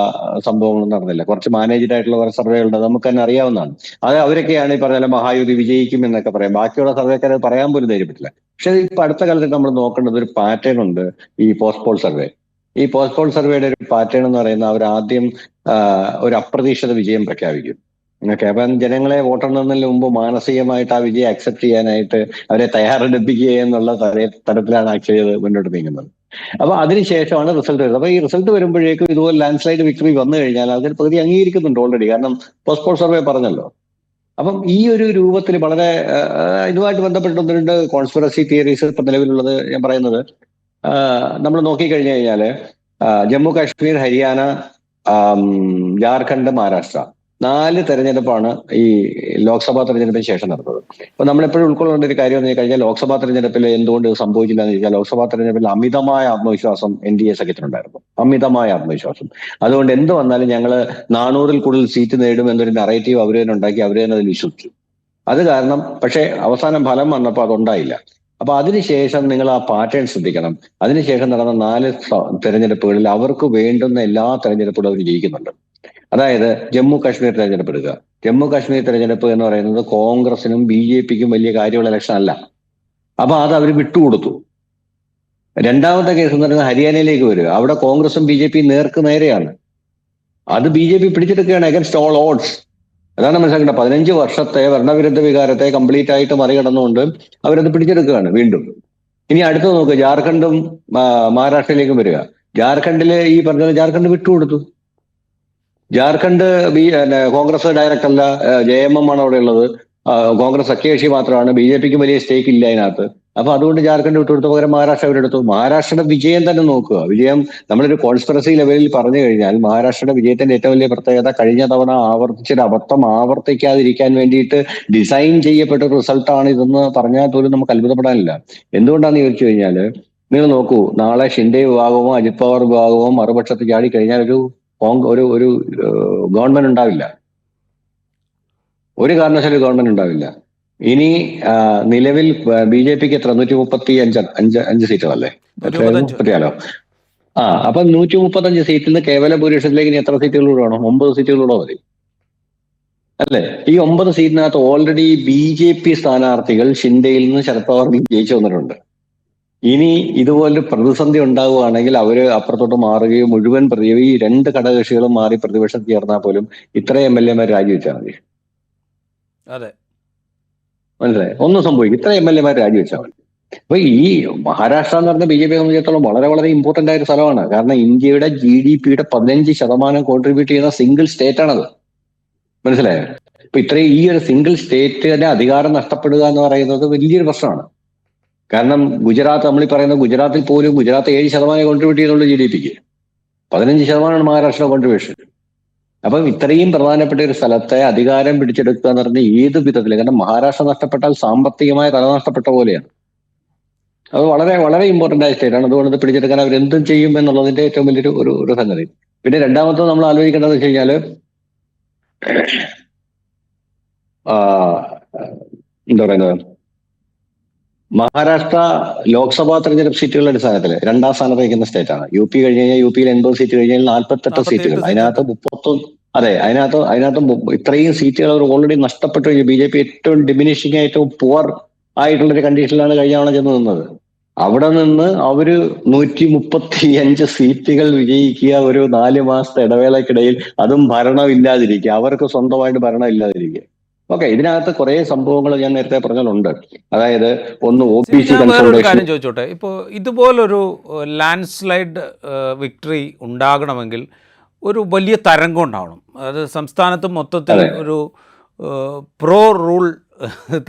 സംഭവങ്ങളൊന്നും നടന്നില്ല. കുറച്ച് മാനേജ്ഡ് ആയിട്ടുള്ള കുറെ സർവേകളുണ്ട്, നമുക്ക് തന്നെ അറിയാവുന്നതാണ്. അത് അവരൊക്കെയാണ് ഈ പറഞ്ഞ മഹായുതി വിജയിക്കും എന്നൊക്കെ പറയാം. ബാക്കിയുള്ള സർവേക്കാരെ പറയാൻ പോലും ധൈര്യപ്പെട്ടില്ല. പക്ഷെ ഇപ്പൊ അടുത്ത കാലത്ത് നമ്മൾ നോക്കേണ്ടത് ഒരു പാറ്റേൺ ഉണ്ട്. ഈ പോസ്റ്റ് പോൾ സർവേ, ഈ പോസ്റ്റ് പോൾ സർവേയുടെ ഒരു പാറ്റേൺ എന്ന് പറയുന്നത് അവർ ആദ്യം ഒരു അപ്രതീക്ഷിത വിജയം പ്രഖ്യാപിക്കും. ഓക്കെ, അപ്പം ജനങ്ങളെ വോട്ടെണ്ണുന്നതിന് മുമ്പ് മാനസികമായിട്ട് ആ വിജയം അക്സെപ്റ്റ് ചെയ്യാനായിട്ട് അവരെ തയ്യാറെടുപ്പിക്കുക എന്നുള്ള തരത്തിലാണ് ആക്ച്വലി അത് മുന്നോട്ട് നീങ്ങുന്നത്. അപ്പൊ അതിനുശേഷമാണ് റിസൾട്ട് വരുന്നത്. അപ്പൊ ഈ റിസൾട്ട് വരുമ്പോഴേക്കും ഇതുപോലെ ലാൻഡ് സ്ലൈഡ് വിക്ടറി വന്നു കഴിഞ്ഞാൽ അതിൽ പകുതി അംഗീകരിക്കുന്നുണ്ട് ഓൾറെഡി, കാരണം പോസ്റ്റ് പോൾ സർവേ പറഞ്ഞല്ലോ. അപ്പം ഈ ഒരു രൂപത്തിൽ വളരെ ഇതുമായിട്ട് ബന്ധപ്പെട്ട് ഒന്ന് രണ്ട് കോൺസ്പിറസി തിയറീസ് ഇപ്പൊ നിലവിലുള്ളത് ഞാൻ പറയുന്നത്, നമ്മൾ നോക്കിക്കഴിഞ്ഞു കഴിഞ്ഞാല് ജമ്മു കാശ്മീർ, ഹരിയാന, ജാർഖണ്ഡ്, മഹാരാഷ്ട്ര 4 തെരഞ്ഞെടുപ്പാണ് ഈ ലോക്സഭാ തെരഞ്ഞെടുപ്പിന് ശേഷം നടന്നത്. അപ്പൊ നമ്മളെപ്പോഴും ഉൾക്കൊള്ളേണ്ട ഒരു കാര്യം എന്ന് കഴിഞ്ഞാൽ ലോക്സഭാ തെരഞ്ഞെടുപ്പിൽ എന്തുകൊണ്ട് ഇത് സംഭവിച്ചില്ല എന്ന് ചോദിച്ചാൽ ലോക്സഭാ തെരഞ്ഞെടുപ്പിൽ അമിതമായ ആത്മവിശ്വാസം NDA സഖ്യത്തിനുണ്ടായിരുന്നു, അമിതമായ ആത്മവിശ്വാസം. അതുകൊണ്ട് എന്ത് വന്നാലും ഞങ്ങള് 400-ൽ കൂടുതൽ സീറ്റ് നേടും എന്നൊരു നറേറ്റീവ് അവർ തന്നെ ഉണ്ടാക്കി, അവർ തന്നെ അതിൽ വിശ്വസിച്ചു. അത് കാരണം പക്ഷെ അവസാനം ഫലം വന്നപ്പോൾ അതുണ്ടായില്ല. അപ്പൊ അതിനുശേഷം നിങ്ങൾ ആ പാറ്റേൺ ശ്രദ്ധിക്കണം. അതിനുശേഷം നടന്ന 4 തെരഞ്ഞെടുപ്പുകളിൽ അവർക്ക് വേണ്ടുന്ന എല്ലാ തെരഞ്ഞെടുപ്പുകളും അവർ ജയിക്കുന്നുണ്ട്. അതായത് ജമ്മു കാശ്മീർ തെരഞ്ഞെടുപ്പ് എടുക്കുക. ജമ്മു കാശ്മീർ തെരഞ്ഞെടുപ്പ് എന്ന് പറയുന്നത് കോൺഗ്രസിനും BJPക്കും വലിയ കാര്യമുള്ള ഇലക്ഷൻ അല്ല. അപ്പൊ അത് അവർ വിട്ടുകൊടുത്തു. രണ്ടാമത്തെ കേസ് എന്ന് പറയുന്നത് ഹരിയാനയിലേക്ക് വരിക. അവിടെ കോൺഗ്രസും BJPയും നേർക്ക് നേരെയാണ്. അത് BJP പിടിച്ചെടുക്കുകയാണ് അഗൻസ്റ്റ് ഓൾ ഓഡ്സ്. അതാണ് മനസ്സിലാക്കേണ്ടത്. 15 വർഷത്തെ ഭരണവിരുദ്ധ വികാരത്തെ കംപ്ലീറ്റ് ആയിട്ട് മറികടന്നുകൊണ്ട് അവരത് പിടിച്ചെടുക്കുകയാണ് വീണ്ടും. ഇനി അടുത്ത് നോക്കുക, ജാർഖണ്ഡും മഹാരാഷ്ട്രയിലേക്കും വരിക. ജാർഖണ്ഡില് ഈ പറഞ്ഞത് ജാർഖണ്ഡ് വിട്ടുകൊടുത്തു. ജാർഖണ്ഡ് കോൺഗ്രസ് ഡയറക്റ്റ് അല്ല, JMM ആണ് അവിടെ ഉള്ളത്. കോൺഗ്രസ് സഖ്യകക്ഷി മാത്രമാണ്, BJPക്ക് വലിയ സ്റ്റേക്ക് ഇല്ല അതിനകത്ത്. അപ്പൊ അതുകൊണ്ട് ജാർഖണ്ഡ് വിട്ടുകൊടുത്തു, പകരം മഹാരാഷ്ട്ര അവരെടുത്തു. മഹാരാഷ്ട്രയുടെ വിജയം തന്നെ നോക്കുക. വിജയം നമ്മളൊരു കോൺസ്പിറസി ലെവലിൽ പറഞ്ഞു കഴിഞ്ഞാൽ മഹാരാഷ്ട്രയുടെ വിജയത്തിന്റെ ഏറ്റവും വലിയ പ്രത്യേകത കഴിഞ്ഞ തവണ ആവർത്തിച്ചൊരു അബദ്ധം ആവർത്തിക്കാതിരിക്കാൻ വേണ്ടിയിട്ട് ഡിസൈൻ ചെയ്യപ്പെട്ട ഒരു റിസൾട്ടാണ് ഇതെന്ന് പറഞ്ഞാൽ പോലും നമുക്ക് അത്ഭുതപ്പെടാനില്ല. എന്തുകൊണ്ടാണെന്ന് ചോദിച്ചു കഴിഞ്ഞാൽ നിങ്ങൾ നോക്കൂ, നാളെ ഷിൻഡെ വിഭാഗമോ അജിത് പവാർ വിഭാഗമോ മറുപക്ഷത്ത് ചാടി കഴിഞ്ഞാൽ ഒരു ഗവൺമെന്റ് ഉണ്ടാവില്ല, ഒരു കാരണവശാലും ഗവൺമെന്റ് ഉണ്ടാവില്ല. ഇനി നിലവിൽ BJPക്ക് എത്ര 135 സീറ്റുകളല്ലേ, 134. അപ്പൊ 135 സീറ്റിൽ നിന്ന് കേവല ഭൂരിപക്ഷത്തിലേക്ക് ഇനി എത്ര സീറ്റുകൾ കൂടെ വേണം? 9 സീറ്റുകൾ കൂടെ മതി അല്ലേ? ഈ 9 സീറ്റിനകത്ത് ഓൾറെഡി BJP സ്ഥാനാർത്ഥികൾ ഷിൻഡെയിൽ നിന്ന് ശരത് പവാർ ജയിച്ചു വന്നിട്ടുണ്ട്. ഇനി ഇതുപോലൊരു പ്രതിസന്ധി ഉണ്ടാവുകയാണെങ്കിൽ അവര് അപ്പുറത്തോട്ട് മാറുകയും മുഴുവൻ ഈ 2 ഘടകകക്ഷികളും മാറി പ്രതിപക്ഷത്ത് ചേർന്നാൽ പോലും ഇത്ര MLA-മാർ രാജിവെച്ചാൽ മതി. അതെ, മനസ്സിലായി? ഒന്നും സംഭവിക്കും, ഇത്ര MLA-മാർ രാജിവെച്ചാൽ മതി. അപ്പൊ ഈ മഹാരാഷ്ട്ര എന്ന് പറഞ്ഞ BJPയെ സംബന്ധിച്ചിടത്തോളം വളരെ വളരെ ഇമ്പോർട്ടന്റ് ആയ ഒരു സ്ഥലമാണ്. കാരണം ഇന്ത്യയുടെ GDP-യുടെ 15% കോൺട്രിബ്യൂട്ട് ചെയ്യുന്ന സിംഗിൾ സ്റ്റേറ്റ് ആണത്. മനസ്സിലായോ? ഇപ്പൊ ഈ ഒരു സിംഗിൾ സ്റ്റേറ്റിന്റെ അധികാരം നഷ്ടപ്പെടുക എന്ന് പറയുന്നത് വലിയൊരു പ്രശ്നമാണ്. കാരണം ഗുജറാത്ത്, നമ്മൾ ഈ പറയുന്ന ഗുജറാത്തിൽ പോലും ഗുജറാത്ത് 7% കോൺട്രിബ്യൂട്ട് ചെയ്യുന്നുള്ളൂ GDP-ക്ക്. 15% മഹാരാഷ്ട്ര കോൺട്രിബ്യൂഷൻ. അപ്പം ഇത്രയും പ്രധാനപ്പെട്ട ഒരു സ്ഥലത്തെ അധികാരം പിടിച്ചെടുക്കുക എന്ന് പറഞ്ഞാൽ ഏത് വിധത്തിൽ, കാരണം മഹാരാഷ്ട്ര നഷ്ടപ്പെട്ടാൽ സാമ്പത്തികമായ തല നഷ്ടപ്പെട്ട പോലെയാണ്. അത് വളരെ വളരെ ഇമ്പോർട്ടന്റ് ആയ സ്റ്റേറ്റ് ആണ്. അതുകൊണ്ട് ഇത് പിടിച്ചെടുക്കാൻ അവർ എന്തും ചെയ്യും എന്നുള്ളതിന്റെ ഏറ്റവും വലിയൊരു ഒരു സംഗതി. പിന്നെ രണ്ടാമത്തത് നമ്മൾ ആലോചിക്കേണ്ടത് വെച്ച് കഴിഞ്ഞാല് എന്താ പറയുന്നത്, മഹാരാഷ്ട്ര ലോക്സഭാ തെരഞ്ഞെടുപ്പ് സീറ്റുകളുടെ അടിസ്ഥാനത്തിൽ 2ാം സ്ഥാനത്ത് നിൽക്കുന്ന സ്റ്റേറ്റ് ആണ്. UP കഴിഞ്ഞ് കഴിഞ്ഞാൽ UP-യിൽ 80 സീറ്റ് കഴിഞ്ഞാൽ 48 സീറ്റുകൾ. അതിനകത്ത് 31, അതെ, അതിനകത്ത് ഇത്രയും സീറ്റുകൾ അവർ ഓൾറെഡി നഷ്ടപ്പെട്ടു കഴിഞ്ഞു. BJP ഏറ്റവും ഡിമിനിഷിംഗ്, ഏറ്റവും പുവർ ആയിട്ടുള്ളൊരു കണ്ടീഷനിലാണ് കഴിഞ്ഞ തവണ ചെന്ന് നിന്നത്. അവിടെ നിന്ന് അവര് 135 സീറ്റുകൾ വിജയിക്കുക ഒരു 4 മാസത്തെ ഇടവേളക്കിടയിൽ, അതും ഭരണം ഇല്ലാതിരിക്കുക, അവർക്ക് സ്വന്തമായിട്ട് ഭരണം ഇല്ലാതിരിക്കുക. ഓക്കെ, ഇതിനകത്ത് കുറെ സംഭവങ്ങൾ ഞാൻ നേരത്തെ പറഞ്ഞാലുണ്ട്. അതായത് ഒന്ന് OBC വേറൊരു കാര്യം ചോദിച്ചോട്ടെ, ഇപ്പോൾ ഇതുപോലൊരു ലാൻഡ് സ്ലൈഡ് വിക്ടറി ഉണ്ടാകണമെങ്കിൽ ഒരു വലിയ തരംഗം ഉണ്ടാവണം. അതായത് സംസ്ഥാനത്ത് മൊത്തത്തിൽ ഒരു പ്രോ റൂൾ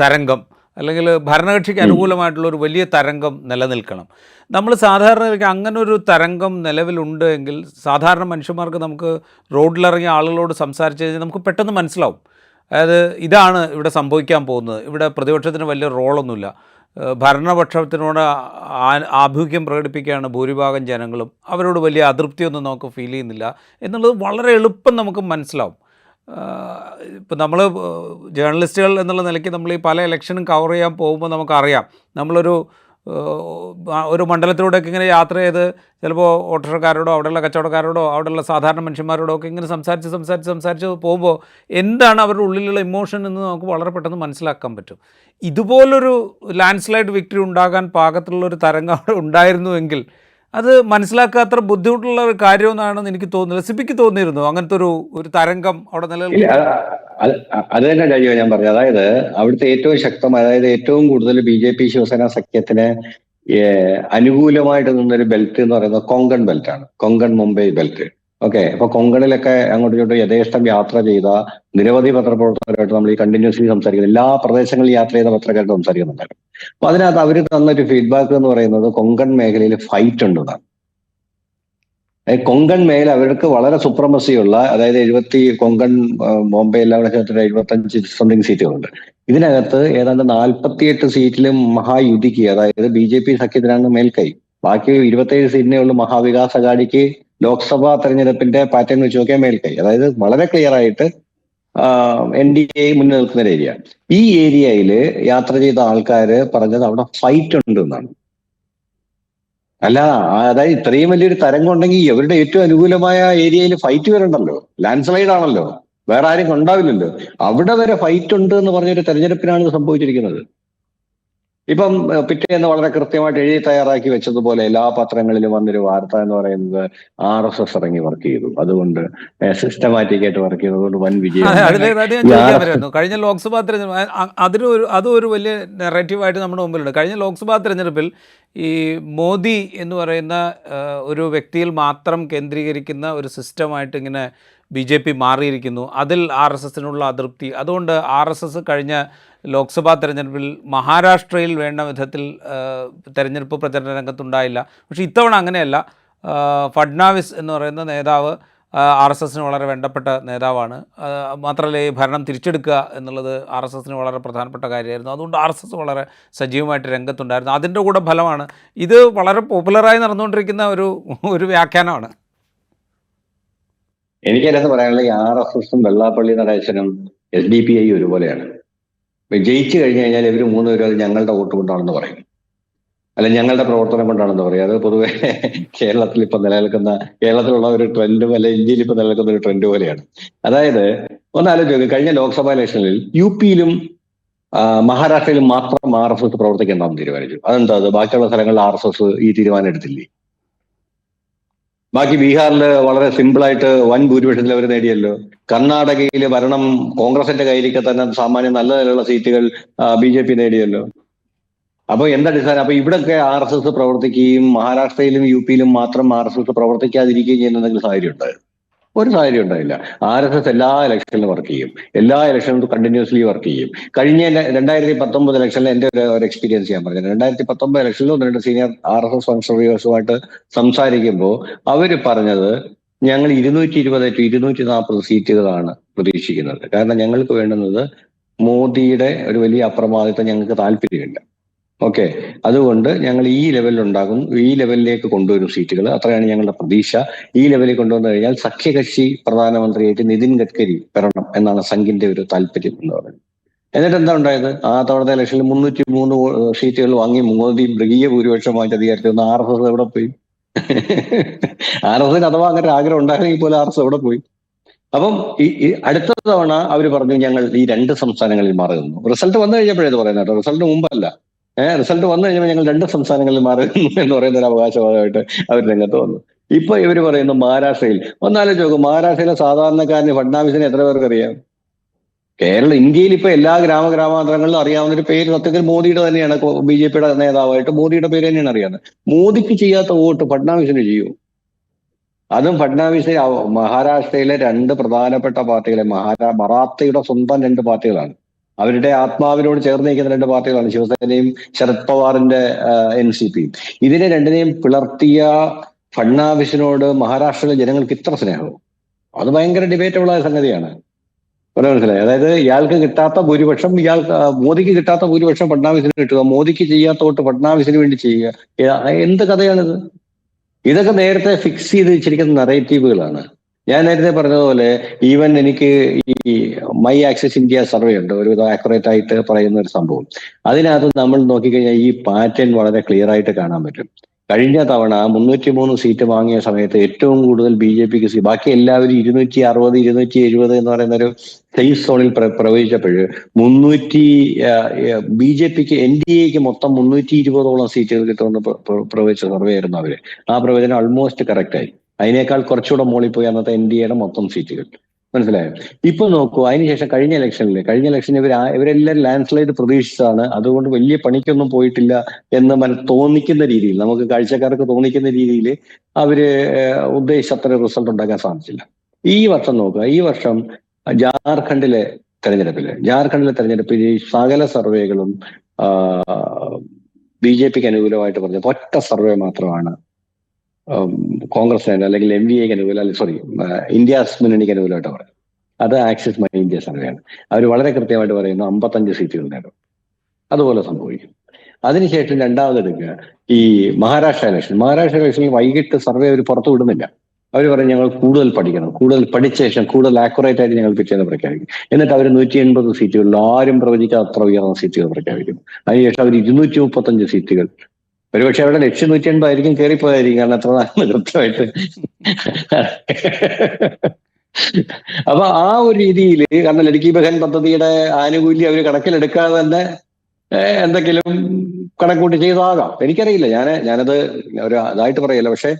തരംഗം, അല്ലെങ്കിൽ ഭരണകക്ഷിക്ക് അനുകൂലമായിട്ടുള്ള ഒരു വലിയ തരംഗം നിലനിൽക്കണം. നമ്മൾ സാധാരണ അങ്ങനെ ഒരു തരംഗം നിലവിലുണ്ട് എങ്കിൽ സാധാരണ മനുഷ്യന്മാർക്ക് നമുക്ക് റോഡിലിറങ്ങിയ ആളുകളോട് സംസാരിച്ച് കഴിഞ്ഞാൽ നമുക്ക് പെട്ടെന്ന് മനസ്സിലാവും. അതായത് ഇതാണ് ഇവിടെ സംഭവിക്കാൻ പോകുന്നത്. ഇവിടെ പ്രതിപക്ഷത്തിന് വലിയ റോളൊന്നുമില്ല, ഭരണപക്ഷത്തിനോട് ആഭിമുഖ്യം പ്രകടിപ്പിക്കുകയാണ് ഭൂരിഭാഗം ജനങ്ങളും, അവരോട് വലിയ അതൃപ്തിയൊന്നും നമുക്ക് ഫീൽ ചെയ്യുന്നില്ല എന്നുള്ളത് വളരെ എളുപ്പം നമുക്ക് മനസ്സിലാവും. ഇപ്പം നമ്മൾ ജേർണലിസ്റ്റുകൾ എന്നുള്ള നിലയ്ക്ക് നമ്മൾ ഈ പല ഇലക്ഷനും കവർ ചെയ്യാൻ പോകുമ്പോൾ നമുക്കറിയാം, നമ്മളൊരു മണ്ഡലത്തിലൂടെയൊക്കെ ഇങ്ങനെ യാത്ര ചെയ്ത് ചിലപ്പോൾ ഓട്ടോറിക്ഷക്കാരോടോ അവിടെയുള്ള കച്ചവടക്കാരോടോ അവിടെയുള്ള സാധാരണ മനുഷ്യന്മാരോടോ ഒക്കെ ഇങ്ങനെ സംസാരിച്ച് പോകുമ്പോൾ എന്താണ് അവരുടെ ഉള്ളിലുള്ള ഇമോഷൻ എന്ന് നമുക്ക് വളരെ പെട്ടെന്ന് മനസ്സിലാക്കാൻ പറ്റും. ഇതുപോലൊരു ലാൻഡ് സ്ലൈഡ് വിക്ടറി ഉണ്ടാകാൻ പാകത്തിലുള്ളൊരു തരംഗം അവിടെ ഉണ്ടായിരുന്നുവെങ്കിൽ അത് മനസ്സിലാക്കാത്ര ബുദ്ധിമുട്ടുള്ള ഒരു കാര്യമെന്നാണെന്ന് എനിക്ക് തോന്നുന്നത്. സിബിക്ക് തോന്നിയിരുന്നു അങ്ങനത്തെ ഒരു തരംഗം അവിടെ നിലനിൽക്കും? അത് തന്നെ രാജീവ് ഞാൻ പറഞ്ഞു. അതായത് അവിടുത്തെ ഏറ്റവും ശക്തമായ, അതായത് ഏറ്റവും കൂടുതൽ BJP ശിവസേന സഖ്യത്തിന് അനുകൂലമായിട്ട് നിന്നൊരു ബെൽറ്റ് എന്ന് പറയുന്നത് കൊങ്കൺ ബെൽറ്റ് ആണ്, കൊങ്കൺ മുംബൈ ബെൽറ്റ്. ഓക്കെ, അപ്പൊ കൊങ്കണിലൊക്കെ അങ്ങോട്ടും ഇങ്ങോട്ടും യഥേഷ്ടം യാത്ര ചെയ്ത നിരവധി പത്രപ്രവർത്തകരായിട്ട് നമ്മൾ ഈ കണ്ടിന്യൂസ്ലി സംസാരിക്കുന്നത്, എല്ലാ പ്രദേശങ്ങളിൽ യാത്ര ചെയ്ത പത്രക്കാരായിട്ട് സംസാരിക്കുന്നുണ്ടായിരുന്നു. അപ്പൊ അതിനകത്ത് അവർ തന്നൊരു ഫീഡ്ബാക്ക് എന്ന് പറയുന്നത് കൊങ്കൺ മേഖലയിൽ ഫൈറ്റ് ഉണ്ടെന്നാണ്. കൊങ്കൺ മേഖല അവർക്ക് വളരെ സുപ്രമസിയുള്ള, അതായത് കൊങ്കൺ ബോംബെ എല്ലാം കൂടെ ചേർത്തിട്ട് 75 സംതിങ് സീറ്റുകളുണ്ട്. ഇതിനകത്ത് ഏതാണ്ട് 48 സീറ്റിലും മഹായുതിക്ക്, അതായത് BJP സഖ്യത്തിനാണ് മേൽക്കൈ. ബാക്കി 27 സീറ്റിനേ ഉള്ളൂ മഹാവികാസ് അഘാഡിക്ക് ലോക്സഭാ തെരഞ്ഞെടുപ്പിന്റെ പാറ്റേൺ വെച്ച് നോക്കിയാൽ മേൽക്കൈ. അതായത് വളരെ ക്ലിയർ ആയിട്ട് NDA മുന്നിൽ നിൽക്കുന്ന ഒരു ഏരിയ. ഈ ഏരിയയിൽ യാത്ര ചെയ്ത ആൾക്കാര് പറഞ്ഞത് അവിടെ ഫൈറ്റ് ഉണ്ട് എന്നാണ്. അല്ല, അതായത് ഇത്രയും വലിയൊരു തരംഗം ഉണ്ടെങ്കിൽ ഇവരുടെ ഏറ്റവും അനുകൂലമായ ഏരിയയിൽ ഫൈറ്റ് വരണ്ടല്ലോ, ലാൻഡ് സ്ലൈഡ് ആണല്ലോ, വേറെ ആരും ഉണ്ടാവില്ലല്ലോ. അവിടെ വരെ ഫൈറ്റ് ഉണ്ട് എന്ന് പറഞ്ഞൊരു തെരഞ്ഞെടുപ്പിനാണ് ഇത് സംഭവിച്ചിരിക്കുന്നത്. ഇപ്പം പിറ്റേന്ന് വളരെ കൃത്യമായിട്ട് എഴുതി തയ്യാറാക്കി വെച്ചതുപോലെ എല്ലാ പത്രങ്ങളിലും വന്നൊരു വാർത്ത എന്ന് പറയുന്നത് RSS ഇറങ്ങി വർക്ക് ചെയ്തു, അതുകൊണ്ട് സിസ്റ്റമാറ്റിക് ആയിട്ട് വർക്ക് ചെയ്തതുകൊണ്ട് വൻ വിജയം. കഴിഞ്ഞ ലോക്സഭാ തെരഞ്ഞെടുപ്പ് അതൊരു വലിയ നെറേറ്റീവായിട്ട് നമ്മുടെ മുമ്പിലുണ്ട്. കഴിഞ്ഞ ലോക്സഭാ തെരഞ്ഞെടുപ്പിൽ ഈ മോദി എന്ന് പറയുന്ന ഒരു വ്യക്തിയിൽ മാത്രം കേന്ദ്രീകരിക്കുന്ന ഒരു സിസ്റ്റമായിട്ട് ഇങ്ങനെ BJP മാറിയിരിക്കുന്നു. അതിൽ RSSനുള്ള അതൃപ്തി, അതുകൊണ്ട് RSS കഴിഞ്ഞ ലോക്സഭാ തെരഞ്ഞെടുപ്പിൽ മഹാരാഷ്ട്രയിൽ വേണ്ട വിധത്തിൽ തെരഞ്ഞെടുപ്പ് പ്രചരണ രംഗത്തുണ്ടായില്ല. പക്ഷേ ഇത്തവണ അങ്ങനെയല്ല. ഫഡ്നാവിസ് എന്ന് പറയുന്ന നേതാവ് RSSന് വളരെ വേണ്ടപ്പെട്ട നേതാവാണ്. മാത്രമല്ല ഈ ഭരണം തിരിച്ചെടുക്കുക എന്നുള്ളത് RSSന് വളരെ പ്രധാനപ്പെട്ട കാര്യമായിരുന്നു. അതുകൊണ്ട് RSS വളരെ സജീവമായിട്ട് രംഗത്തുണ്ടായിരുന്നു. അതിൻ്റെ കൂടെ ഫലമാണ് ഇത് വളരെ പോപ്പുലറായി നടന്നുകൊണ്ടിരിക്കുന്ന ഒരു വ്യാഖ്യാനമാണ്. എനിക്കതിനകത്ത് പറയാനുള്ള ഈ RSSും വെള്ളാപ്പള്ളി നടേശനും SDPI ഒരുപോലെയാണ്. ജയിച്ചു കഴിഞ്ഞു കഴിഞ്ഞാൽ ഇവർ 3 പേരും അത് ഞങ്ങളുടെ വോട്ട് കൊണ്ടാണെന്ന് പറയും, അല്ല ഞങ്ങളുടെ പ്രവർത്തനം കൊണ്ടാണെന്ന് പറയും. അത് പൊതുവെ കേരളത്തിൽ ഇപ്പൊ നിലനിൽക്കുന്ന, കേരളത്തിലുള്ള ഒരു ട്രെൻഡും അല്ല ഇന്ത്യയിൽ ഇപ്പൊ നിലനിൽക്കുന്ന ഒരു ട്രെൻഡ് പോലെയാണ്. അതായത് ഒന്നാലോചിച്ച്, കഴിഞ്ഞ ലോക്സഭാ ഇലക്ഷനിൽ UP-യിലും മഹാരാഷ്ട്രയിലും മാത്രം RSS പ്രവർത്തിക്കണമെന്ന് തീരുമാനിച്ചു. അതെന്താ, അത് ബാക്കിയുള്ള സ്ഥലങ്ങളിൽ RSS ഈ തീരുമാനം എടുത്തില്ലേ? ബാക്കി ബീഹാറിൽ വളരെ സിമ്പിളായിട്ട് വൻ ഭൂരിപക്ഷത്തിൽ അവർ നേടിയല്ലോ. കർണാടകയിൽ ഭരണം കോൺഗ്രസിന്റെ കയ്യിലേക്ക് തന്നെ സാമാന്യം നല്ല നിലയുള്ള സീറ്റുകൾ BJP നേടിയല്ലോ. അപ്പൊ എന്തടിസ്ഥാനം? അപ്പൊ ഇവിടൊക്കെ RSS പ്രവർത്തിക്കുകയും മഹാരാഷ്ട്രയിലും UP-യിലും മാത്രം RSS പ്രവർത്തിക്കാതിരിക്കുകയും ചെയ്യുന്ന എന്തെങ്കിലും സാഹചര്യം ഉണ്ടായിരുന്നു? ഒരു സാഹചര്യം ഉണ്ടായില്ല. RSS എല്ലാ ഇലക്ഷനിലും വർക്ക് ചെയ്യും, എല്ലാ ഇലക്ഷനിലും കണ്ടിന്യൂസ്ലി വർക്ക് ചെയ്യും. കഴിഞ്ഞ 2019 ഇലക്ഷനിൽ എന്റെ ഒരു എക്സ്പീരിയൻസ് ഞാൻ പറഞ്ഞു. 2019 ഇലക്ഷനിൽ 1-2 സീനിയർ RSS ഫംഗ്ഷണറിയേഴ്സുമായിട്ട് സംസാരിക്കുമ്പോൾ അവര് പറഞ്ഞത് ഞങ്ങൾ 220 to 240 സീറ്റുകളാണ് പ്രതീക്ഷിക്കുന്നത്. കാരണം ഞങ്ങൾക്ക് വേണ്ടുന്നത് മോദിയുടെ ഒരു വലിയ അപ്രമാദിത്വം ഞങ്ങൾക്ക് താല്പര്യമില്ല. ഓക്കെ, അതുകൊണ്ട് ഞങ്ങൾ ഈ ലെവലിൽ ഉണ്ടാകും, ഈ ലെവലിലേക്ക് കൊണ്ടുവരും സീറ്റുകൾ, അത്രയാണ് ഞങ്ങളുടെ പ്രതീക്ഷ. ഈ ലെവലിൽ കൊണ്ടുവന്നു കഴിഞ്ഞാൽ സഖ്യകക്ഷി പ്രധാനമന്ത്രിയായിട്ട് നിതിൻ ഗഡ്കരി വരണം എന്നാണ് സംഘിന്റെ ഒരു താല്പര്യം എന്ന് പറയുന്നത്. എന്നിട്ട് എന്താ ഉണ്ടായത്? ആ തവണത്തെ ഇലക്ഷനിൽ 303 സീറ്റുകൾ വാങ്ങി മോദി മൃഗീയ ഭൂരിപക്ഷം വാങ്ങിച്ച അധികാരത്തിൽ നിന്ന് RSS എവിടെ പോയി? RSS അഥവാ അങ്ങനെ ആഗ്രഹം ഉണ്ടായിരുന്നെങ്കിൽ പോലും RSS എവിടെ പോയി? അപ്പം ഈ അടുത്ത തവണ അവർ പറഞ്ഞു ഞങ്ങൾ ഈ 2 സംസ്ഥാനങ്ങളിൽ മാറി നിന്നു. റിസൾട്ട് വന്നു കഴിഞ്ഞപ്പോഴേ ഇത് പറയുന്നത് കേട്ടോ, റിസൾട്ട് മുമ്പല്ല. റിസൾട്ട് വന്നു കഴിഞ്ഞപ്പോൾ ഞങ്ങൾ 2 സംസ്ഥാനങ്ങളിൽ മാറി നിന്നു എന്ന് പറയുന്ന ഒരു അവകാശവാദമായിട്ട് അവർ രംഗത്ത് വന്നു. ഇപ്പൊ ഇവർ പറയുന്നു മഹാരാഷ്ട്രയിൽ. ഒന്നാലോചിച്ച് നോക്കും, മഹാരാഷ്ട്രയിലെ സാധാരണക്കാരന് ഫഡ്നാവിസിനെ എത്ര പേർക്ക് അറിയാം? ഇന്ത്യയിൽ ഇപ്പൊ എല്ലാ ഗ്രാമാന്തരങ്ങളിലും അറിയാവുന്ന ഒരു പേര് സത്യത്തിൽ മോദിയുടെ തന്നെയാണ്. BJPയുടെ നേതാവായിട്ട് മോദിയുടെ പേര് തന്നെയാണ് അറിയാവുന്നത്. മോദിക്ക് ചെയ്യാത്ത വോട്ട് ഫഡ്നാവിസിന് ചെയ്യൂ. അതും ഫഡ്നാവിസ് മഹാരാഷ്ട്രയിലെ 2 പ്രധാനപ്പെട്ട പാർട്ടികളെ, മറാത്തയുടെ സ്വന്തം 2 പാർട്ടികളാണ്, അവരുടെ ആത്മാവിനോട് ചേർന്ന് നിൽക്കുന്ന 2 പാർട്ടികളാണ്, ശിവസേനയും ശരത് പവാറിന്റെ NCPയും. ഇതിനെ രണ്ടിനെയും പിളർത്തിയ ഫഡ്നാവിസിനോട് മഹാരാഷ്ട്രയിലെ ജനങ്ങൾക്ക് ഇത്ര സ്നേഹവും, അത് ഭയങ്കര ഡിബേറ്റബിൾ ആയ സംഗതിയാണ്. മനസ്സിലായി? അതായത് ഇയാൾക്ക് കിട്ടാത്ത ഭൂരിപക്ഷം, മോദിക്ക് കിട്ടാത്ത ഭൂരിപക്ഷം ഫഡ്നാവിസിന് കിട്ടുക, മോദിക്ക് ചെയ്യാത്ത വോട്ട് ഫഡ്നാവിസിന് വേണ്ടി ചെയ്യുക. എന്ത് കഥയാണിത്? ഇതൊക്കെ നേരത്തെ ഫിക്സ് ചെയ്ത് വെച്ചിരിക്കുന്ന നറേറ്റീവുകളാണ്. ഞാൻ നേരത്തെ പറഞ്ഞതുപോലെ ഈവൻ എനിക്ക് ഈ മൈ ആക്സസ് ഇന്ത്യ സർവേ ഉണ്ട്, ഒരു ആക്യുറേറ്റ് ആയിട്ട് പറയുന്ന ഒരു സംഭവം. അതിനകത്ത് നമ്മൾ നോക്കിക്കഴിഞ്ഞാൽ ഈ പാറ്റേൺ വളരെ ക്ലിയർ ആയിട്ട് കാണാൻ പറ്റും. കഴിഞ്ഞ തവണ 303 സീറ്റ് വാങ്ങിയ സമയത്ത് ഏറ്റവും കൂടുതൽ BJPക്ക് ബാക്കി എല്ലാവരും 260, 270 എന്ന് പറയുന്ന ഒരു സേഫ് സോണിൽ പ്രവചിച്ചപ്പോൾ BJPക്ക് NDAക്ക് മൊത്തം 320ഓളം സീറ്റുകൾ കിട്ടുമെന്ന് പ്രവചിച്ച സർവേ ആയിരുന്നു അവര്. ആ പ്രവചനം ആൾമോസ്റ്റ് കറക്റ്റായി. അതിനേക്കാൾ കുറച്ചുകൂടെ മോളിൽ പോയി അന്നത്തെ NDAയുടെ മൊത്തം സീറ്റുകൾ. മനസ്സിലായോ? ഇപ്പൊ നോക്കൂ, അതിനുശേഷം കഴിഞ്ഞ ഇലക്ഷനിൽ ഇവരെല്ലാം ലാൻഡ് സ്ലൈഡ് പ്രതീക്ഷിച്ചതാണ്. അതുകൊണ്ട് വലിയ പണിക്കൊന്നും പോയിട്ടില്ല എന്ന് തോന്നിക്കുന്ന രീതിയിൽ, നമുക്ക് കാഴ്ചക്കാർക്ക് തോന്നിക്കുന്ന രീതിയിൽ അവര് ഉദ്ദേശിച്ചത്ര റിസൾട്ട് ഉണ്ടാക്കാൻ സാധിച്ചില്ല. ഈ വർഷം നോക്കുക, ഈ വർഷം ജാർഖണ്ഡിലെ തെരഞ്ഞെടുപ്പിൽ സകല സർവേകളും BJPക്ക് അനുകൂലമായിട്ട് പറഞ്ഞു. ഒറ്റ സർവേ മാത്രമാണ് കോൺഗ്രസിന് അല്ലെങ്കിൽ MVAക്ക് അനുകൂലം, ഇന്ത്യാസ് മുന്നണിക്ക് അനുകൂലമായിട്ട് പറയും. അത് ആക്സിസ് മൈ ഇന്ത്യ സർവേയാണ്. അവർ വളരെ കൃത്യമായിട്ട് പറയുന്നു 55 സീറ്റുകൾ നേടും. അതുപോലെ സംഭവിക്കും. അതിനുശേഷം രണ്ടാമതെടുക്കുക ഈ മഹാരാഷ്ട്ര ഇലക്ഷനിൽ വൈകിട്ട് സർവേ അവർ പുറത്തു വിടുന്നില്ല. അവർ പറയും ഞങ്ങൾ കൂടുതൽ പഠിക്കണം, കൂടുതൽ പഠിച്ച ശേഷം കൂടുതൽ ആക്യുറേറ്റ് ആയിട്ട് ഞങ്ങൾ പിറ്റേന്ന് പ്രഖ്യാപിക്കും. എന്നിട്ട് അവർ 180 സീറ്റുകളിൽ ആരും പ്രവചിക്കാത്ത അത്ര ഉയർന്ന സീറ്റുകൾ പ്രഖ്യാപിക്കും. അതിനുശേഷം അവർ 235 സീറ്റുകൾ, ഒരുപക്ഷെ അവരുടെ ലക്ഷ്യം 180 ആയിരിക്കും, കയറിപ്പോയായിരിക്കും, കാരണം അത്ര നാളെ കൃത്യമായിട്ട്. അപ്പൊ ആ ഒരു രീതിയിൽ, കാരണം ലഡ്കി ബഹൻ പദ്ധതിയുടെ ആനുകൂല്യം അവർ കണക്കിലെടുക്കാതെ തന്നെ എന്തെങ്കിലും കണക്കൂട്ടി ചെയ്താകാം, എനിക്കറിയില്ല. ഞാനത് ഒരു അതായിട്ട് പറയല്ല. പക്ഷെ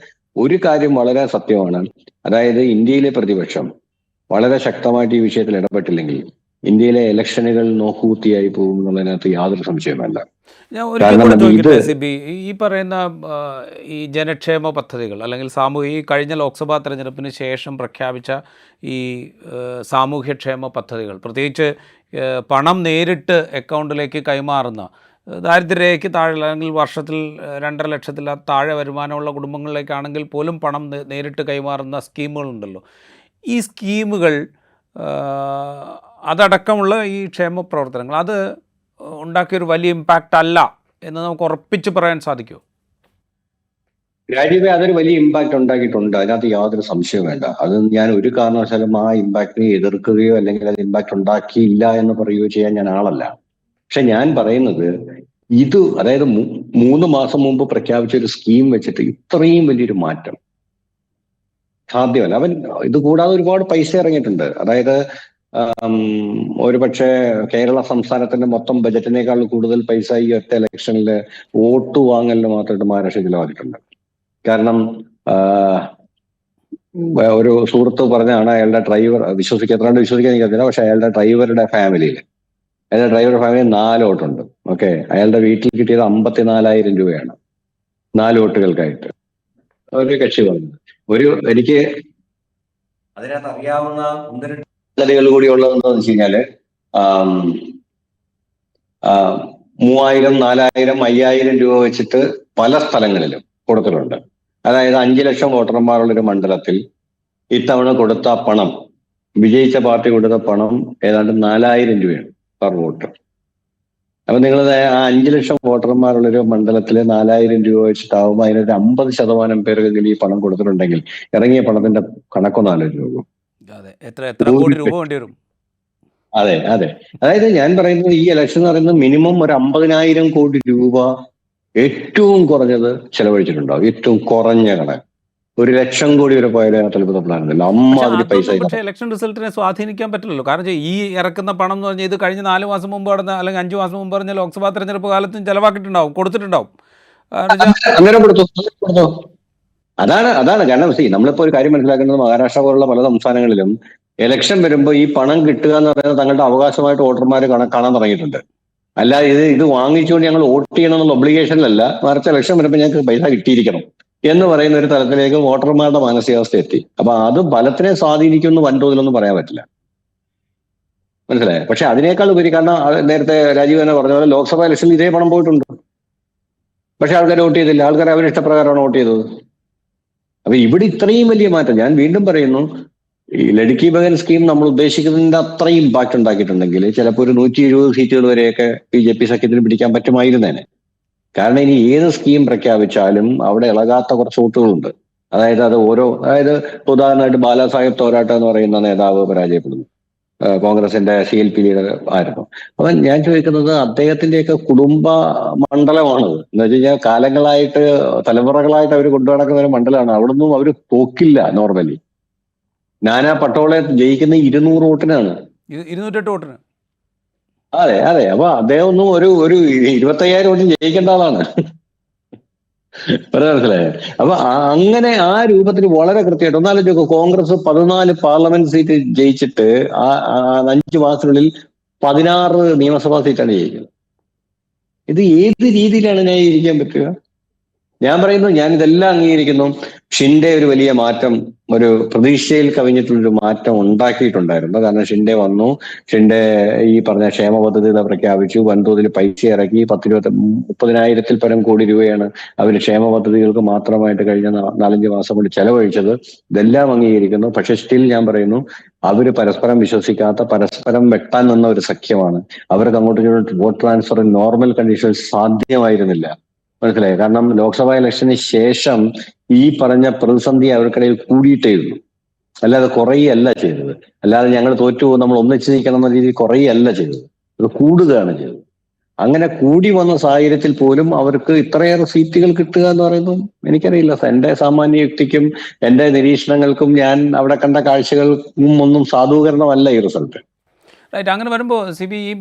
ഒരു കാര്യം വളരെ സത്യമാണ്, അതായത് ഇന്ത്യയിലെ പ്രതിപക്ഷം വളരെ ശക്തമായിട്ട് ഈ വിഷയത്തിൽ ഇടപെട്ടില്ലെങ്കിൽ ഇന്ത്യയിലെ ഇലക്ഷനുകൾ നോക്കുകുത്തിയായി പോകും എന്നുള്ളതിനകത്ത് യാതൊരു സംശയമല്ല. ഞാൻ ഒരിക്കൽ കൂടെ ചോദിക്കട്ടെ സിബി, ഈ പറയുന്ന ഈ ജനക്ഷേമ പദ്ധതികൾ അല്ലെങ്കിൽ ഈ കഴിഞ്ഞ ലോക്സഭാ തെരഞ്ഞെടുപ്പിന് ശേഷം പ്രഖ്യാപിച്ച ഈ സാമൂഹ്യക്ഷേമ പദ്ധതികൾ, പ്രത്യേകിച്ച് പണം നേരിട്ട് അക്കൗണ്ടിലേക്ക് കൈമാറുന്ന, ദാരിദ്ര്യരേഖയ്ക്ക് താഴെ അല്ലെങ്കിൽ വർഷത്തിൽ 2.5 ലക്ഷത്തിൽ താഴെ വരുമാനമുള്ള കുടുംബങ്ങളിലേക്കാണെങ്കിൽ പോലും പണം നേരിട്ട് കൈമാറുന്ന സ്കീമുകളുണ്ടല്ലോ. ഈ സ്കീമുകൾ അതടക്കമുള്ള ഈ ക്ഷേമ പ്രവർത്തനങ്ങൾ അത് ഉണ്ടാക്കിയൊരു വലിയ ഇമ്പാക്റ്റ് അല്ല എന്ന് നമുക്ക് ഉറപ്പിച്ച് പറയാൻ സാധിക്കുമോ? രാജ്യത്തെ അതൊരു വലിയ ഇമ്പാക്റ്റ് ഉണ്ടാക്കിയിട്ടുണ്ട്, അതിനകത്ത് യാതൊരു സംശയവും വേണ്ട. അത് ഞാൻ ഒരു കാരണവശാലും ആ ഇമ്പാക്റ്റിനെ എതിർക്കുകയോ അല്ലെങ്കിൽ അത് ഇമ്പാക്റ്റ് ഉണ്ടാക്കിയില്ല എന്ന് പറയുകയോ ചെയ്യാൻ ഞാൻ ആളല്ല. പക്ഷെ ഞാൻ പറയുന്നത് അതായത് 3 മാസം മുമ്പ് പ്രഖ്യാപിച്ച ഒരു സ്കീം വെച്ചിട്ട് ഇത്രയും വലിയൊരു മാറ്റം സാധ്യമല്ല. ഇത് കൂടാതെ ഒരുപാട് പൈസ ഇറങ്ങിയിട്ടുണ്ട്. അതായത് ഒരുപക്ഷെ കേരള സംസ്ഥാനത്തിന്റെ മൊത്തം ബജറ്റിനേക്കാൾ കൂടുതൽ പൈസ ഈ ഒറ്റ ഇലക്ഷനിൽ വോട്ട് വാങ്ങലിന് മാത്രമായിട്ട് മഹാരാഷ്ട്ര ചിലവാക്കിയിട്ടുണ്ട്. കാരണം ഒരു സുഹൃത്ത് പറഞ്ഞാണ്, അയാളുടെ ഡ്രൈവർ വിശ്വസിക്കാൻ എനിക്കറിയില്ല, പക്ഷെ അയാളുടെ ഡ്രൈവറുടെ ഫാമിലി 4 വോട്ടുണ്ട്. ഓക്കെ, അയാളുടെ വീട്ടിൽ കിട്ടിയത് 54,000 രൂപയാണ് 4 വോട്ടുകൾക്കായിട്ട് ഒരു കക്ഷി പറഞ്ഞത്. എനിക്ക് അതിനകത്ത് അറിയാവുന്ന പദ്ധതികൾ കൂടിയുള്ളതെന്ന് വെച്ച് കഴിഞ്ഞാല് 3000, 4000, 5000 രൂപ വെച്ചിട്ട് പല സ്ഥലങ്ങളിലും കൊടുത്തിട്ടുണ്ട്. അതായത് 5 ലക്ഷം വോട്ടർമാരുള്ളൊരു മണ്ഡലത്തിൽ ഇത്തവണ കൊടുത്ത പണം, വിജയിച്ച പാർട്ടി കൊടുത്ത പണം ഏതാണ്ട് 4000 രൂപയാണ് പെർ വോട്ട്. അപ്പൊ നിങ്ങൾ ആ 5 ലക്ഷം വോട്ടർമാരുള്ളൊരു മണ്ഡലത്തില് 4000 രൂപ വെച്ചിട്ടാവുമ്പോൾ അതിനൊരു 50% പേർക്കെങ്കിലും ഈ പണം കൊടുത്തിട്ടുണ്ടെങ്കിൽ ഇറങ്ങിയ പണത്തിന്റെ കണക്കൊന്ന് ആലോചിച്ച് നോക്കൂ. എത്ര കോടി രൂപ വേണ്ടി വരും? അതെ. അതായത് ഞാൻ പറയുന്നത് ഈ ഇലക്ഷൻ എന്ന് പറയുന്നത് മിനിമം ഒരു 50,000 കോടി രൂപ ഏറ്റവും കുറഞ്ഞത് ചെലവഴിച്ചിട്ടുണ്ടാവും. ഏറ്റവും കുറഞ്ഞ കണക്ക് 1,00,000 കോടി വരെ പോയാലും ചിലപ്പോൾ പ്ലാൻ ഉണ്ടല്ലോ. അമ്മാതിരി പൈസ. പക്ഷേ ഇലക്ഷൻ റിസൾട്ടിനെ സ്വാധീനിക്കാൻ പറ്റില്ലല്ലോ. കാരണം ഈ ഇറക്കുന്ന പണം എന്ന് പറഞ്ഞാൽ ഇത് കഴിഞ്ഞ 4 മാസം മുമ്പ് നടന്ന അല്ലെങ്കിൽ 5 മാസം മുമ്പ് പറഞ്ഞ ലോക്സഭാ തെരഞ്ഞെടുപ്പ് കാലത്തും ചെലവാക്കിയിട്ടുണ്ടാവും, കൊടുത്തിട്ടുണ്ടാവും. അന്നേരം കൊടുത്തു. അതാണ് കാരണം. നമ്മളിപ്പോ ഒരു കാര്യം മനസ്സിലാക്കുന്നത്, മഹാരാഷ്ട്ര പോലുള്ള പല സംസ്ഥാനങ്ങളിലും ഇലക്ഷൻ വരുമ്പോൾ ഈ പണം കിട്ടുക എന്ന് പറയുന്നത് തങ്ങളുടെ അവകാശമായിട്ട് വോട്ടർമാർ കാണാൻ തുടങ്ങിയിട്ടുണ്ട്. അല്ലാതെ ഇത് വാങ്ങിച്ചുകൊണ്ട് ഞങ്ങൾ വോട്ട് ചെയ്യണം എന്നുള്ള ഒബ്ലിഗേഷനിലല്ല, മറിച്ച് ഇലക്ഷൻ വരുമ്പോൾ ഞങ്ങൾക്ക് പൈസ കിട്ടിയിരിക്കണം എന്ന് പറയുന്ന ഒരു തലത്തിലേക്ക് വോട്ടർമാരുടെ മാനസികാവസ്ഥ എത്തി. അപ്പൊ അത് ഫലത്തിനെ സ്വാധീനിക്കുമെന്ന് വൻതോതിലൊന്നും പറയാൻ പറ്റില്ല. മനസ്സിലായോ? പക്ഷെ അതിനേക്കാൾ ഉപരി, കാരണം നേരത്തെ രാജീവ് തന്നെ പറഞ്ഞ പോലെ ലോക്സഭാ ഇലക്ഷനിൽ ഇതേ പണം പോയിട്ടുണ്ട്. പക്ഷെ ആൾക്കാർ വോട്ട് ചെയ്തില്ല. ആൾക്കാർ അവരുടെ ഇഷ്ടപ്രകാരമാണ് വോട്ട് ചെയ്തത്. അപ്പൊ ഇവിടെ ഇത്രയും വലിയ മാറ്റം, ഞാൻ വീണ്ടും പറയുന്നു, ഈ ലഡ്കി ബഹൻ സ്കീം നമ്മൾ ഉദ്ദേശിക്കുന്നതിന്റെ അത്രയും ഇമ്പാക്ട് ഉണ്ടാക്കിയിട്ടുണ്ടെങ്കിൽ ചിലപ്പോൾ ഒരു 170 സീറ്റുകൾ വരെയൊക്കെ BJP സഖ്യത്തിന് പിടിക്കാൻ പറ്റുമായിരുന്നേനെ. കാരണം ഇനി ഏത് സ്കീം പ്രഖ്യാപിച്ചാലും അവിടെ ഇളകാത്ത കുറച്ച് വോട്ടുകളുണ്ട്. അതായത് ഉദാഹരണമായിട്ട് ബാലാസാഹിബ് തോരാട്ട് എന്ന് പറയുന്ന നേതാവ് പരാജയപ്പെടുന്നു. കോൺഗ്രസിന്റെ CLP ലീഡർ ആയിരുന്നു. അപ്പൊ ഞാൻ ചോദിക്കുന്നത്, അദ്ദേഹത്തിന്റെയൊക്കെ കുടുംബ മണ്ഡലമാണത്. എന്ന് വെച്ച് കഴിഞ്ഞാൽ കാലങ്ങളായിട്ട്, തലമുറകളായിട്ട് അവർ കൊണ്ടു നടക്കുന്ന ഒരു മണ്ഡലമാണ്. അവിടൊന്നും അവർ തോക്കില്ല നോർമലി. നാനാ പട്ടോളെ ജയിക്കുന്ന 200 വോട്ടിനാണ്. 208 വോട്ടിന്. അതെ. അപ്പൊ അദ്ദേഹം ഒന്നും ഒരു 25,000 വോട്ടിന് ജയിക്കേണ്ട ആളാണ്. മനസ്സിലായോ? അപ്പൊ അങ്ങനെ ആ രൂപത്തിൽ വളരെ കൃത്യമായിട്ട് ഒന്നാലോചിച്ച് കോൺഗ്രസ് 14 പാർലമെന്റ് സീറ്റ് ജയിച്ചിട്ട് 5 മാസത്തിനുള്ളിൽ 16 നിയമസഭാ സീറ്റാണ് ജയിക്കുന്നത്. ഇത് ഏത് രീതിയിലാണ് ന്യായീകരിക്കാൻ പറ്റുക? ഞാൻ പറയുന്നു, ഞാൻ ഇതെല്ലാം അംഗീകരിക്കുന്നു. ഷിൻഡെ ഒരു വലിയ മാറ്റം, ഒരു പ്രതീക്ഷയിൽ കവിഞ്ഞിട്ടുള്ളൊരു മാറ്റം ഉണ്ടാക്കിയിട്ടുണ്ടായിരുന്നു. കാരണം ഷിൻഡെ വന്നു, ഷിൻഡെ ഈ പറഞ്ഞ ക്ഷേമ പദ്ധതികൾ പ്രഖ്യാപിച്ചു, വൻതോതിൽ പൈസ ഇറക്കി. 30,000-ൽ പരം കോടി രൂപയാണ് അവർ ക്ഷേമ പദ്ധതികൾക്ക് മാത്രമായിട്ട് കഴിഞ്ഞ 4-5 മാസം കൊണ്ട് ചെലവഴിച്ചത്. ഇതെല്ലാം അംഗീകരിക്കുന്നു. പക്ഷെ സ്റ്റിൽ ഞാൻ പറയുന്നു, അവര് പരസ്പരം വിശ്വസിക്കാത്ത, പരസ്പരം വെട്ടാൻ നിന്ന ഒരു സഖ്യമാണ്. അവർക്ക് അങ്ങോട്ടും ഇങ്ങോട്ടും വോട്ട് ട്രാൻസ്ഫർ നോർമൽ കണ്ടീഷനിൽ സാധ്യമായിരുന്നില്ല. മനസ്സിലായി? കാരണം ലോക്സഭാ ഇലക്ഷന് ശേഷം ഈ പറഞ്ഞ പ്രതിസന്ധി അവർക്കിടയിൽ കൂടിയിട്ടേയുള്ളൂ, അല്ലാതെ കുറയല്ല ചെയ്തത്. അല്ലാതെ ഞങ്ങൾ തോറ്റുപോകും, നമ്മൾ ഒന്നിച്ച് നിൽക്കണം എന്ന രീതിയിൽ കുറയല്ല ചെയ്തത്, അത് കൂടുകയാണ് ചെയ്തത്. അങ്ങനെ കൂടി വന്ന സാഹചര്യത്തിൽ പോലും അവർക്ക് ഇത്രയേറെ സീറ്റുകൾ കിട്ടുക എന്ന് പറയുന്നത് എനിക്കറിയില്ല. എന്റെ സാമാന്യ യുക്തിക്കും എന്റെ നിരീക്ഷണങ്ങൾക്കും ഞാൻ അവിടെ കണ്ട കാഴ്ചകൾക്കും ഒന്നും സാധൂകരണമല്ല ഈ റിസൾട്ട്. റൈറ്റ്. അങ്ങനെ വരുമ്പോൾ ഈ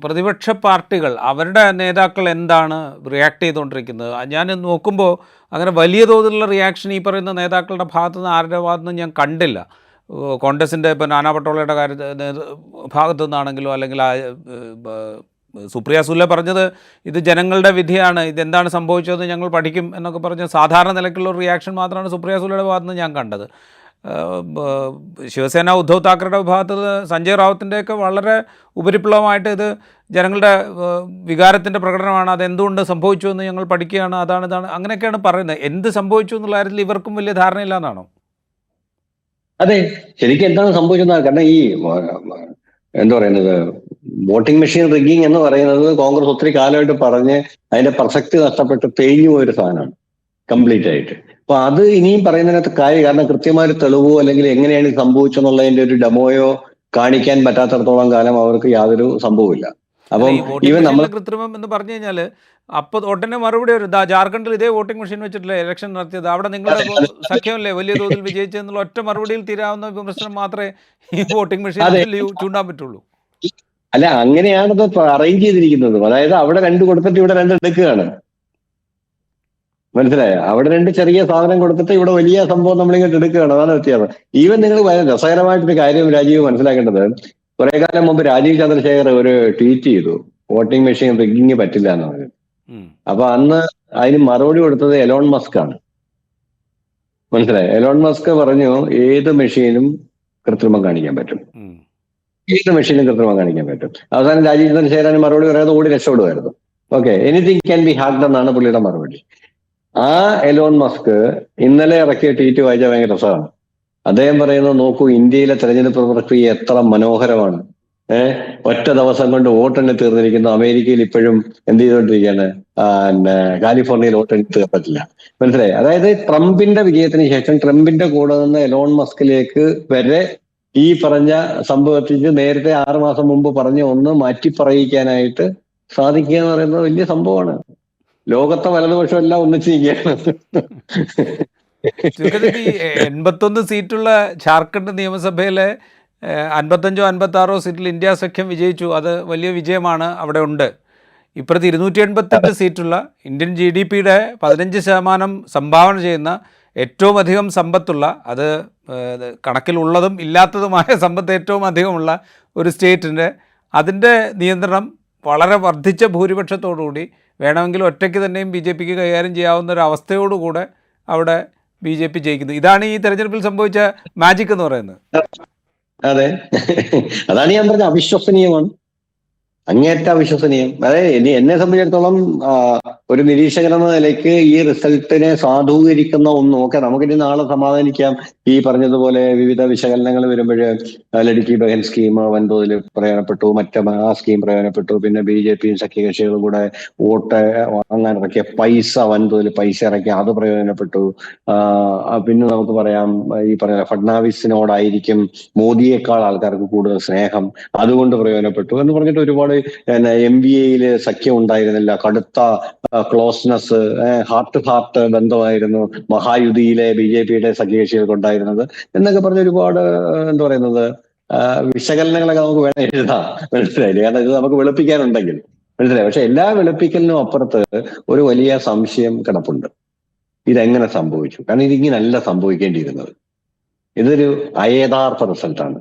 പ്രതിപക്ഷ പാർട്ടികൾ, അവരുടെ നേതാക്കൾ എന്താണ് റിയാക്ട് ചെയ്തുകൊണ്ടിരിക്കുന്നത്? ഞാൻ നോക്കുമ്പോൾ അങ്ങനെ വലിയ തോതിലുള്ള റിയാക്ഷൻ ഈ പറയുന്ന നേതാക്കളുടെ ഭാഗത്തു നിന്ന്, ആരുടെ ഭാഗത്തു നിന്നും ഞാൻ കണ്ടില്ല. കോൺഗ്രസിൻ്റെ ഇപ്പോൾ നാനാ പട്ടോളയുടെ ഭാഗത്തു നിന്നാണെങ്കിലോ, അല്ലെങ്കിൽ സുപ്രിയ സുലെ പറഞ്ഞത് ഇത് ജനങ്ങളുടെ വിധിയാണ്, ഇതെന്താണ് സംഭവിച്ചതെന്ന് ഞങ്ങൾ പഠിക്കും എന്നൊക്കെ പറഞ്ഞ് സാധാരണ നിലയ്ക്കുള്ള ഒരു റിയാക്ഷൻ മാത്രമാണ് സുപ്രിയ സുലയുടെ ഭാഗത്ത് നിന്ന് ഞാൻ കണ്ടത്. ശിവസേന ഉദ്ധവ് താക്കറയുടെ വിഭാഗത്തിൽ സഞ്ജയ് റാവത്തിൻ്റെയൊക്കെ വളരെ ഉപരിപ്ലവമായിട്ട് ഇത് ജനങ്ങളുടെ വികാരത്തിൻ്റെ പ്രകടനമാണ്, അതെന്തുകൊണ്ട് സംഭവിച്ചു എന്ന് ഞങ്ങൾ പഠിക്കുകയാണ്, ഇതാണ് അങ്ങനെയൊക്കെയാണ് പറയുന്നത്. എന്ത് സംഭവിച്ചു എന്നുള്ള കാര്യത്തിൽ ഇവർക്കും വലിയ ധാരണയില്ല എന്നാണോ? അതെ, ശരിക്കും എന്താണ് സംഭവിച്ചത്? കാരണം ഈ എന്താ പറയുന്നത്, വോട്ടിംഗ് മെഷീൻ റിഗ്ഗിങ് എന്ന് പറയുന്നത് കോൺഗ്രസ് ഒത്തിരി കാലമായിട്ട് പറഞ്ഞ് അതിന്റെ പ്രസക്തി നഷ്ടപ്പെട്ട് തേഞ്ഞു പോയൊരു സാധനമാണ് കംപ്ലീറ്റ് ആയിട്ട്. അപ്പൊ അത് ഇനിയും പറയുന്നതിനകത്ത് കാര്യം, കാരണം കൃത്യമായ തെളിവോ അല്ലെങ്കിൽ എങ്ങനെയാണ് സംഭവിച്ചെന്നുള്ളതിന്റെ ഒരു ഡെമോയോ കാണിക്കാൻ പറ്റാത്തടത്തോളം കാലം അവർക്ക് യാതൊരു സംഭവമില്ല. അപ്പം ഈവൻ നമ്മൾ കൃത്രിമം എന്ന് പറഞ്ഞു കഴിഞ്ഞാൽ അപ്പോൾ ഉടനെ മറുപടി വരും. ജാർഖണ്ഡിൽ ഇതേ വോട്ടിംഗ് മെഷീൻ വെച്ചിട്ടില്ലേ ഇലക്ഷൻ നടത്തിയത്, അവിടെ നിങ്ങളുടെ സഖ്യമല്ലേ വലിയ തോതിൽ വിജയിച്ചെന്നുള്ള ഒറ്റ മറുപടിയിൽ തീരാവുന്ന വിമർശനം മാത്രമേ ഈ വോട്ടിംഗ് മെഷീൻ ചൂണ്ടാൻ പറ്റുള്ളൂ. അല്ല, അങ്ങനെയാണത് അറേഞ്ച് ചെയ്തിരിക്കുന്നത്. അതായത് അവിടെ 2 കൊടുത്തിട്ട് ഇവിടെ 2 എടുക്കുകയാണ്. മനസ്സിലായോ? അവിടെ 2 ചെറിയ സാധനം കൊടുത്തിട്ട് ഇവിടെ വലിയ സംഭവം നമ്മളിങ്ങോട്ട് എടുക്കുകയാണ്. അതാണ് വ്യത്യാസം. ഈവൻ നിങ്ങൾ രസകരമായിട്ടൊരു കാര്യം രാജീവ് മനസ്സിലാക്കേണ്ടത്, കുറെ കാലം മുമ്പ് രാജീവ് ചന്ദ്രശേഖർ ഒരു ട്വീറ്റ് ചെയ്തു, വോട്ടിംഗ് മെഷീൻ റിഗ്ഗിങ് പറ്റില്ല എന്ന് പറഞ്ഞു. അപ്പൊ അന്ന് അതിന് മറുപടി കൊടുത്തത് എലോൺ മസ്ക് ആണ്. മനസ്സിലായി. എലോൺ മസ്ക് പറഞ്ഞു ഏത് മെഷീനും കൃത്രിമം കാണിക്കാൻ പറ്റും, ഉം. ഏത് മെഷീനും കൃത്രിമം കാണിക്കാൻ പറ്റും. അവസാനം രാജീവ് ചന്ദ്രശേഖരൻ മറുപടി പറയാതെ ഓടി രക്ഷപ്പെടുമായിരുന്നു. Okay, anything can be hacked എന്നാണ് പുള്ളിയുടെ മറുപടി. ആ എലോൺ മസ്ക് ഇന്നലെ ഇറക്കിയ ട്വീറ്റ് വായിച്ചാൽ ഭയങ്കര രസമാണ്. അദ്ദേഹം പറയുന്നത്, നോക്കൂ ഇന്ത്യയിലെ തെരഞ്ഞെടുപ്പ് പ്രക്രിയ എത്ര മനോഹരമാണ്. ഒറ്റ ദിവസം കൊണ്ട് വോട്ടെണ്ണി തീർന്നിരിക്കുന്നു. അമേരിക്കയിൽ ഇപ്പോഴും എന്ത് ചെയ്തുകൊണ്ടിരിക്കുകയാണ്, പിന്നെ കാലിഫോർണിയയിൽ വോട്ടെണ്ണി തീർന്നിട്ടില്ല. മനസ്സിലായി. അതായത് ട്രംപിന്റെ വിജയത്തിന് ശേഷം ട്രംപിന്റെ കൂടെ നിന്ന് എലോൺ മസ്കിലേക്ക് വരെ ഈ പറഞ്ഞ സംഭവത്തിൽ നേരത്തെ 6 മാസം മുമ്പ് പറഞ്ഞ ഒന്ന് മാറ്റി പറയിക്കാനായിട്ട് സാധിക്കുക എന്ന് പറയുന്നത് വലിയ സംഭവമാണ്. ലോകത്തെ വലതുപക്ഷം എല്ലാം ഒന്നിച്ചിരിക്കുകയാണ്. ചുരുക്കത്തിൽ ഈ 81 സീറ്റുള്ള ജാർഖണ്ഡ് നിയമസഭയിലെ 55 56 സീറ്റിൽ ഇന്ത്യ സഖ്യം വിജയിച്ചു. അത് വലിയ വിജയമാണ്. അവിടെ ഉണ്ട്. ഇപ്പുറത്ത് 288 സീറ്റുള്ള ഇന്ത്യൻ GDP-യുടെ 15% സംഭാവന ചെയ്യുന്ന ഏറ്റവും അധികം സമ്പത്തുള്ള, അത് കണക്കിലുള്ളതും ഇല്ലാത്തതുമായ സമ്പത്ത് ഏറ്റവും അധികമുള്ള ഒരു സ്റ്റേറ്റിൻ്റെ അതിൻ്റെ നിയന്ത്രണം വളരെ വർദ്ധിച്ച ഭൂരിപക്ഷത്തോടുകൂടി വേണമെങ്കിൽ ഒറ്റയ്ക്ക് തന്നെയും BJPക്ക് കൈകാര്യം ചെയ്യാവുന്ന ഒരു അവസ്ഥയോടുകൂടെ അവിടെ BJP ജയിക്കുന്നു. ഇതാണ് ഈ തെരഞ്ഞെടുപ്പിൽ സംഭവിച്ച മാജിക് എന്ന് പറയുന്നത്. അതെ, അതാണ് ഞാൻ പറഞ്ഞ അവിശ്വസനീയമാണ്, അങ്ങേറ്റ അവിശ്വസനീയം. അതായത് എന്നെ സംബന്ധിച്ചിടത്തോളം ഒരു നിരീക്ഷകൻ എന്ന നിലയ്ക്ക് ഈ റിസൾട്ടിനെ സാധൂകരിക്കുന്ന ഒന്നും, ഓക്കെ നമുക്കിനി നാളെ സമാധാനിക്കാം. ഈ പറഞ്ഞതുപോലെ വിവിധ വിശകലനങ്ങൾ വരുമ്പോൾ ലടുക്കി ബഹൻ സ്കീം വൻതോതിൽ പ്രയോജനപ്പെട്ടു, ആ സ്കീം പ്രയോജനപ്പെട്ടു, പിന്നെ BJPയും സഖ്യകക്ഷികളും കൂടെ വോട്ട് വാങ്ങാൻ ഇറക്കിയ പൈസ, വൻതോതിൽ പൈസ ഇറക്കി, അത് പ്രയോജനപ്പെട്ടു. പിന്നെ നമുക്ക് പറയാം ഈ പറഞ്ഞ ഫഡ്നാവിസിനോടായിരിക്കും മോദിയേക്കാൾ ആൾക്കാർക്ക് കൂടുതൽ സ്നേഹം, അതുകൊണ്ട് പ്രയോജനപ്പെട്ടു എന്ന് പറഞ്ഞിട്ട് ഒരുപാട് MBAയില് സഖ്യം ഉണ്ടായിരുന്നില്ല, കടുത്ത ക്ലോസ്നെസ്, ഹാർട്ട് ടു ഹാർട്ട് ബന്ധമായിരുന്നു മഹായുതിയിലെ BJPയുടെ സഖ്യകക്ഷികൾക്ക് ഉണ്ടായിരുന്നത് എന്നൊക്കെ പറഞ്ഞ ഒരുപാട് എന്താ പറയുന്നത് വിശകലനങ്ങളൊക്കെ നമുക്ക് വേണം എഴുതാം. മനസ്സിലായില്ലേ? കാരണം ഇത് നമുക്ക് വെളുപ്പിക്കാനുണ്ടെങ്കിൽ മനസ്സിലായി. പക്ഷെ എല്ലാ വെളുപ്പിക്കലിനും അപ്പുറത്ത് ഒരു വലിയ സംശയം കിടപ്പുണ്ട്. ഇതെങ്ങനെ സംഭവിച്ചു? കാരണം ഇതിങ്ങനല്ല സംഭവിക്കേണ്ടിയിരുന്നത്. ഇതൊരു അയഥാർത്ഥ റിസൾട്ടാണ്.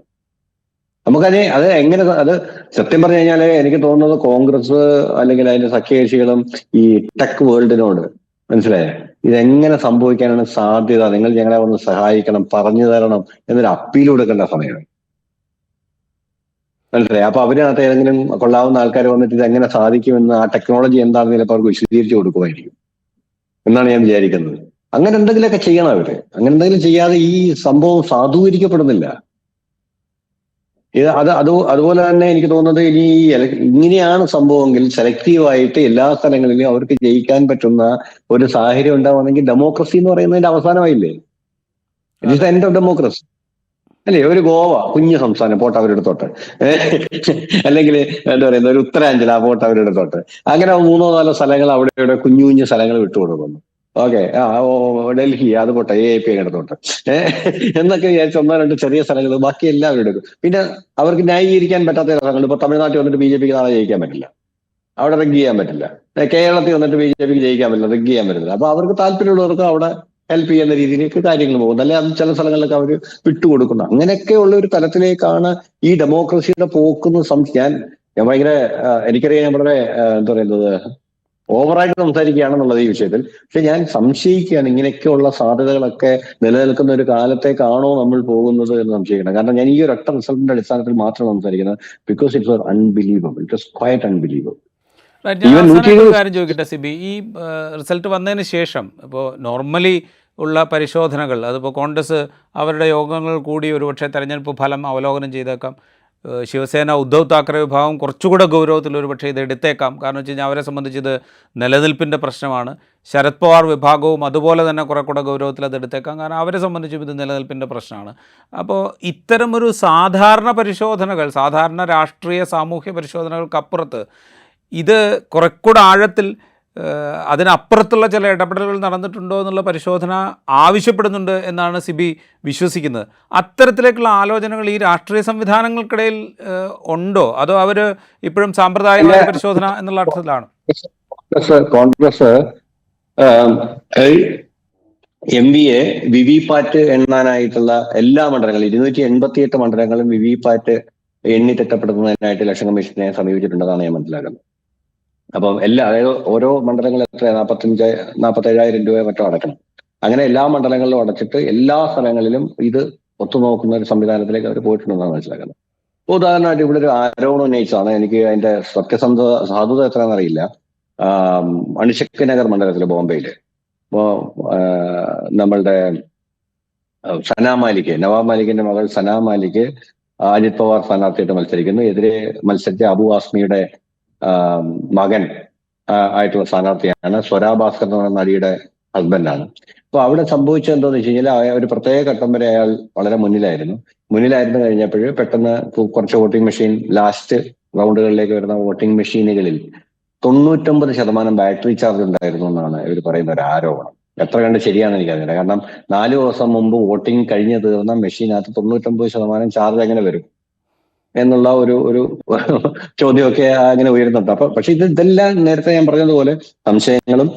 അത് എങ്ങനെ, അത് സത്യം പറഞ്ഞു കഴിഞ്ഞാല് എനിക്ക് തോന്നുന്നത് കോൺഗ്രസ് അല്ലെങ്കിൽ അതിന്റെ സഖ്യകക്ഷികളും ഈ ടെക് വേൾഡിനോട് മനസ്സിലായേ, ഇതെങ്ങനെ സംഭവിക്കാനാണ് സാധ്യത, നിങ്ങൾ ഞങ്ങളെ ഒന്ന് സഹായിക്കണം, പറഞ്ഞു തരണം എന്നൊരു അപ്പീൽ കൊടുക്കേണ്ട സമയമാണ്. മനസ്സിലായി. അപ്പൊ അവരകത്ത് ഏതെങ്കിലും കൊള്ളാവുന്ന ആൾക്കാർ വന്നിട്ട് ഇതെങ്ങനെ സാധിക്കുമെന്ന്, ആ ടെക്നോളജി എന്താണെന്ന് ചിലപ്പോൾ അവർക്ക് വിശദീകരിച്ചു കൊടുക്കുമായിരിക്കും എന്നാണ് ഞാൻ വിചാരിക്കുന്നത്. അങ്ങനെ എന്തെങ്കിലുമൊക്കെ ചെയ്യണം അവര്. അങ്ങനെ എന്തെങ്കിലും ചെയ്യാതെ ഈ സംഭവം സാധൂകരിക്കപ്പെടുന്നില്ല. അതുപോലെ തന്നെ എനിക്ക് തോന്നുന്നത് ഇനി ഇങ്ങനെയാണ് സംഭവമെങ്കിൽ സെലക്റ്റീവായിട്ട് എല്ലാ സ്ഥലങ്ങളിലും അവർക്ക് ജയിക്കാൻ പറ്റുന്ന ഒരു സാഹചര്യം ഉണ്ടാവുകയാണെങ്കിൽ ഡെമോക്രസി എന്ന് പറയുന്നതിന്റെ അവസാനമായില്ലേ? It is the end of democracy അല്ലേ? ഒരു ഗോവ കുഞ്ഞു സംസ്ഥാനം പോട്ട് അവരെടുത്തോട്ടെ, അല്ലെങ്കിൽ എന്താ പറയുന്നത് ഒരു ഉത്തരാഞ്ചൽ ആ പോട്ട് അവരെടുത്തോട്ടെ, അങ്ങനെ 3-4 സ്ഥലങ്ങൾ അവിടെ ഇവിടെ കുഞ്ഞു കുഞ്ഞു സ്ഥലങ്ങൾ വിട്ടുകൊടുക്കുന്നു. ഓക്കെ, ഡൽഹി അത് പോട്ടെ, AAP എടുത്തോട്ടെ എന്നൊക്കെ വിചാരിച്ച് 1-2 ചെറിയ സ്ഥലങ്ങൾ ബാക്കി എല്ലാവരും എടുക്കും. പിന്നെ അവർക്ക് ന്യായീകരിക്കാൻ പറ്റാത്ത സ്ഥലങ്ങൾ, ഇപ്പൊ തമിഴ്നാട്ടിൽ വന്നിട്ട് BJPക്ക് നാളെ ജയിക്കാൻ പറ്റില്ല, അവിടെ റിഗ് ചെയ്യാൻ പറ്റില്ല. കേരളത്തിൽ വന്നിട്ട് BJPക്ക് ജയിക്കാൻ പറ്റില്ല, റിഗ് ചെയ്യാൻ പറ്റില്ല. അപ്പൊ അവർക്ക് താല്പര്യമുള്ളവർക്ക് അവിടെ ഹെൽപ്പ് ചെയ്യുന്ന രീതിയിലേക്ക് കാര്യങ്ങൾ പോകുന്നു, അല്ലെ അത് ചില സ്ഥലങ്ങളിലൊക്കെ അവർ വിട്ടുകൊടുക്കുന്നു. അങ്ങനെയൊക്കെയുള്ള ഒരു തലത്തിലേക്കാണ് ഈ ഡെമോക്രസിയുടെ പോക്കുന്ന. ഞാൻ ഭയങ്കര എനിക്കറിയാം, ഞാൻ വളരെ എന്താ പറയുന്നത് ഓവറായിട്ട് സംസാരിക്കുകയാണെന്നുള്ളത് ഈ വിഷയത്തിൽ. പക്ഷെ ഞാൻ സംശയിക്കുകയാണ്, ഇങ്ങനെയൊക്കെയുള്ള സാധ്യതകളൊക്കെ നിലനിൽക്കുന്ന ഒരു കാലത്തേക്കാണോ നമ്മൾ പോകുന്നത് എന്ന് സംശയിക്കണം. കാരണം ഞാൻ ഈ ഒരു ഒറ്റ റിസൾട്ടിന്റെ അടിസ്ഥാനത്തിൽ മാത്രം സംസാരിക്കുന്നത്. Because it was unbelievable, it was quiet unbelievable. കാര്യം ചോദിക്കട്ടെ സിബി, ഈ റിസൾട്ട് വന്നതിന് ശേഷം ഇപ്പോൾ നോർമലി ഉള്ള പരിശോധനകൾ, അതിപ്പോൾ കോൺഗ്രസ് അവരുടെ യോഗങ്ങൾ കൂടി ഒരുപക്ഷെ തെരഞ്ഞെടുപ്പ് ഫലം അവലോകനം ചെയ്തേക്കാം. ശിവസേന ഉദ്ധവ് താക്കറെ വിഭാഗം കുറച്ചുകൂടെ ഗൗരവത്തിൽ ഒരുപക്ഷെ ഇത് എടുത്തേക്കാം. കാരണം വെച്ച് കഴിഞ്ഞാൽ അവരെ സംബന്ധിച്ച് ഇത് നിലനിൽപ്പിൻ്റെ പ്രശ്നമാണ്. ശരത് പവാർ വിഭാഗവും അതുപോലെ തന്നെ കുറെ കൂടെ ഗൗരവത്തിൽ അത് എടുത്തേക്കാം. കാരണം അവരെ സംബന്ധിച്ചും ഇത് നിലനിൽപ്പിൻ്റെ പ്രശ്നമാണ്. അപ്പോൾ ഇത്തരമൊരു സാധാരണ പരിശോധനകൾ, സാധാരണ രാഷ്ട്രീയ സാമൂഹ്യ പരിശോധനകൾക്കപ്പുറത്ത് ഇത് കുറെക്കൂടെ ആഴത്തിൽ അതിനപ്പുറത്തുള്ള ചില ഇടപെടലുകൾ നടന്നിട്ടുണ്ടോ എന്നുള്ള പരിശോധന ആവശ്യപ്പെടുന്നുണ്ട് എന്നാണ് സിബി വിശ്വസിക്കുന്നത്. അത്തരത്തിലേക്കുള്ള ആലോചനകൾ ഈ രാഷ്ട്രീയ സംവിധാനങ്ങൾക്കിടയിൽ ഉണ്ടോ, അതോ അവർ ഇപ്പോഴും സാമ്പ്രദായികമായ പരിശോധന എന്നുള്ള അർത്ഥത്തിലാണ്? കോൺഗ്രസ് MVA വിവിപാറ്റ് എണ്ണാനായിട്ടുള്ള എല്ലാ മണ്ഡലങ്ങളും 288 മണ്ഡലങ്ങളും വിവിപാറ്റ് എണ്ണിത്തിട്ടപ്പെടുന്നതിനായിട്ട് ഇലക്ഷൻ കമ്മീഷനെ സമീപിച്ചിട്ടുണ്ടെന്നാണ് ഞാൻ മനസ്സിലാക്കുന്നത്. അപ്പം അതായത് ഓരോ മണ്ഡലങ്ങളും എത്ര 47,000 രൂപ മറ്റോ അടക്കണം. അങ്ങനെ എല്ലാ മണ്ഡലങ്ങളിലും അടച്ചിട്ട് എല്ലാ സ്ഥലങ്ങളിലും ഇത് ഒത്തുനോക്കുന്ന ഒരു സംവിധാനത്തിലേക്ക് അവർ പോയിട്ടുണ്ടെന്നാണ് മനസ്സിലാക്കുന്നത്. ഉദാഹരണമായിട്ട് ഇവിടെ ഒരു ആരോപണം ഉന്നയിച്ചാണ്, എനിക്ക് അതിന്റെ സാധുത എത്രയാണെന്ന് അറിയില്ല. അണിശക്തി നഗർ മണ്ഡലത്തില് ബോംബെയില് ഇപ്പോ നമ്മളുടെ സന മാലിക്, നവാബ് മാലിക്കിന്റെ മകൾ സന മാലിക് അജിത് പവാർ സ്ഥാനാർത്ഥിയായിട്ട് മത്സരിക്കുന്നു. എതിരെ മത്സരിച്ച അബു ആസ്മിയുടെ മകൻ ആയിട്ടുള്ള സ്ഥാനാർത്ഥിയാണ്. സ്വരാ ഭാസ്കർ എന്ന് പറയുന്ന നടിയുടെ ഹസ്ബൻഡാണ്. അപ്പൊ അവിടെ സംഭവിച്ചത് എന്താണെന്ന് വെച്ച് കഴിഞ്ഞാൽ ഒരു പ്രത്യേക ഘട്ടം വരെ അയാൾ വളരെ മുന്നിലായിരുന്നു കഴിഞ്ഞപ്പോൾ പെട്ടെന്ന് കുറച്ച് വോട്ടിംഗ് മെഷീൻ ലാസ്റ്റ് റൗണ്ടുകളിലേക്ക് വരുന്ന വോട്ടിംഗ് മെഷീനുകളിൽ 99% ബാറ്ററി ചാർജ് ഉണ്ടായിരുന്നു എന്നാണ് ഇവർ പറയുന്ന ഒരു ആരോപണം. എത്ര കണ്ട് ശരിയാണെന്ന് എനിക്കറിയില്ല. കാരണം 4 ദിവസം മുമ്പ് വോട്ടിംഗ് കഴിഞ്ഞ് തീർന്ന മെഷീനകത്ത് 99% ചാർജ് എങ്ങനെ വരും എന്നുള്ള ഒരു ചോദ്യമൊക്കെ അങ്ങനെ ഉയരുന്നുണ്ട്. അപ്പൊ പക്ഷെ ഇതെല്ലാം നേരത്തെ ഞാൻ പറഞ്ഞതുപോലെ സംശയങ്ങളും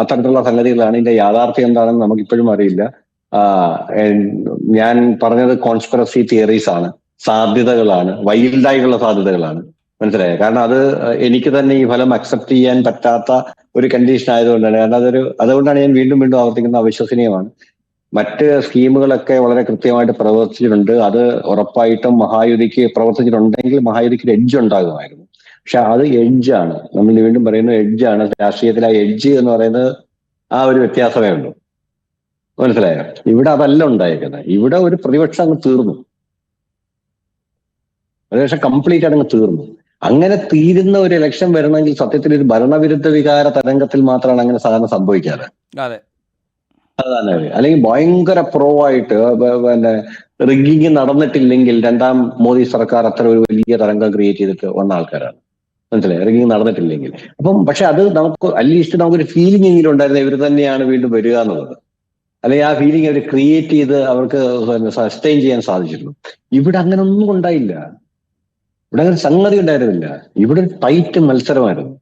അത്തരത്തിലുള്ള സംഗതികളാണ്. ഇതിന്റെ യാഥാർത്ഥ്യം എന്താണെന്ന് നമുക്കിപ്പോഴും അറിയില്ല. ഞാൻ പറഞ്ഞത് കോൺസ്പിറസി തിയറീസ് ആണ്, സാധ്യതകളാണ്, വൈൽഡായിട്ടുള്ള സാധ്യതകളാണ്. മനസ്സിലായോ? കാരണം അത് എനിക്ക് തന്നെ ഈ ഫലം അക്സെപ്റ്റ് ചെയ്യാൻ പറ്റാത്ത ഒരു കണ്ടീഷൻ ആയതുകൊണ്ടാണ്. കാരണം അതുകൊണ്ടാണ് ഞാൻ വീണ്ടും ആവർത്തിക്കുന്നത്, അവിശ്വസനീയമാണ്. മറ്റ് സ്കീമുകളൊക്കെ വളരെ കൃത്യമായിട്ട് പ്രവർത്തിച്ചിട്ടുണ്ട്. അത് ഉറപ്പായിട്ടും മഹായുതിക്ക് പ്രവർത്തിച്ചിട്ടുണ്ടെങ്കിൽ മഹായുതിക്ക് ഒരു എഡ്ജ് ഉണ്ടാകുമായിരുന്നു. പക്ഷെ അത് എഡ്ജാണ്, നമ്മൾ വീണ്ടും പറയുന്നത് എഡ്ജാണ്. രാഷ്ട്രീയത്തിൽ ആ എഡ്ജ് എന്ന് പറയുന്നത് ആ ഒരു വ്യത്യാസമേ ഉള്ളൂ. മനസ്സിലായോ? ഇവിടെ അതല്ല ഉണ്ടായിരിക്കുന്നത്. ഇവിടെ ഒരു പ്രതിപക്ഷം അങ്ങ് തീർന്നു, പ്രതിപക്ഷം കംപ്ലീറ്റ് ആയിട്ട് അങ്ങ് തീർന്നു. അങ്ങനെ തീരുന്ന ഒരു ഇലക്ഷൻ വരണമെങ്കിൽ സത്യത്തിൽ ഒരു ഭരണവിരുദ്ധ വികാര തരംഗത്തിൽ മാത്രമാണ് അങ്ങനെ സാധാരണ സംഭവിക്കാറ്. അതാണ്. അല്ലെങ്കിൽ ഭയങ്കര പ്രോ ആയിട്ട് പിന്നെ റിഗ്ഗിങ് നടന്നിട്ടില്ലെങ്കിൽ രണ്ടാം മോദി സർക്കാർ അത്ര ഒരു വലിയ തരംഗം ക്രിയേറ്റ് ചെയ്തിട്ട് വന്ന ആൾക്കാരാണ്. മനസ്സിലായി? റിഗ്ഗിങ് നടന്നിട്ടില്ലെങ്കിൽ. അപ്പം പക്ഷെ അത് നമുക്ക് അറ്റ്ലീസ്റ്റ് നമുക്കൊരു ഫീലിംഗ് എങ്കിലും ഉണ്ടായിരുന്നു ഇവർ തന്നെയാണ് വീണ്ടും വരിക എന്നുള്ളത്. അല്ലെങ്കിൽ ആ ഫീലിംഗ് അവർ ക്രിയേറ്റ് ചെയ്ത് അവർക്ക് സസ്റ്റെയിൻ ചെയ്യാൻ സാധിച്ചിരുന്നു. ഇവിടെ അങ്ങനെ ഒന്നും ഉണ്ടായില്ല. ഇവിടെ അങ്ങനെ സംഗതി ഉണ്ടായിരുന്നില്ല. ഇവിടെ ഒരു ടൈറ്റ് മത്സരമായിരുന്നു.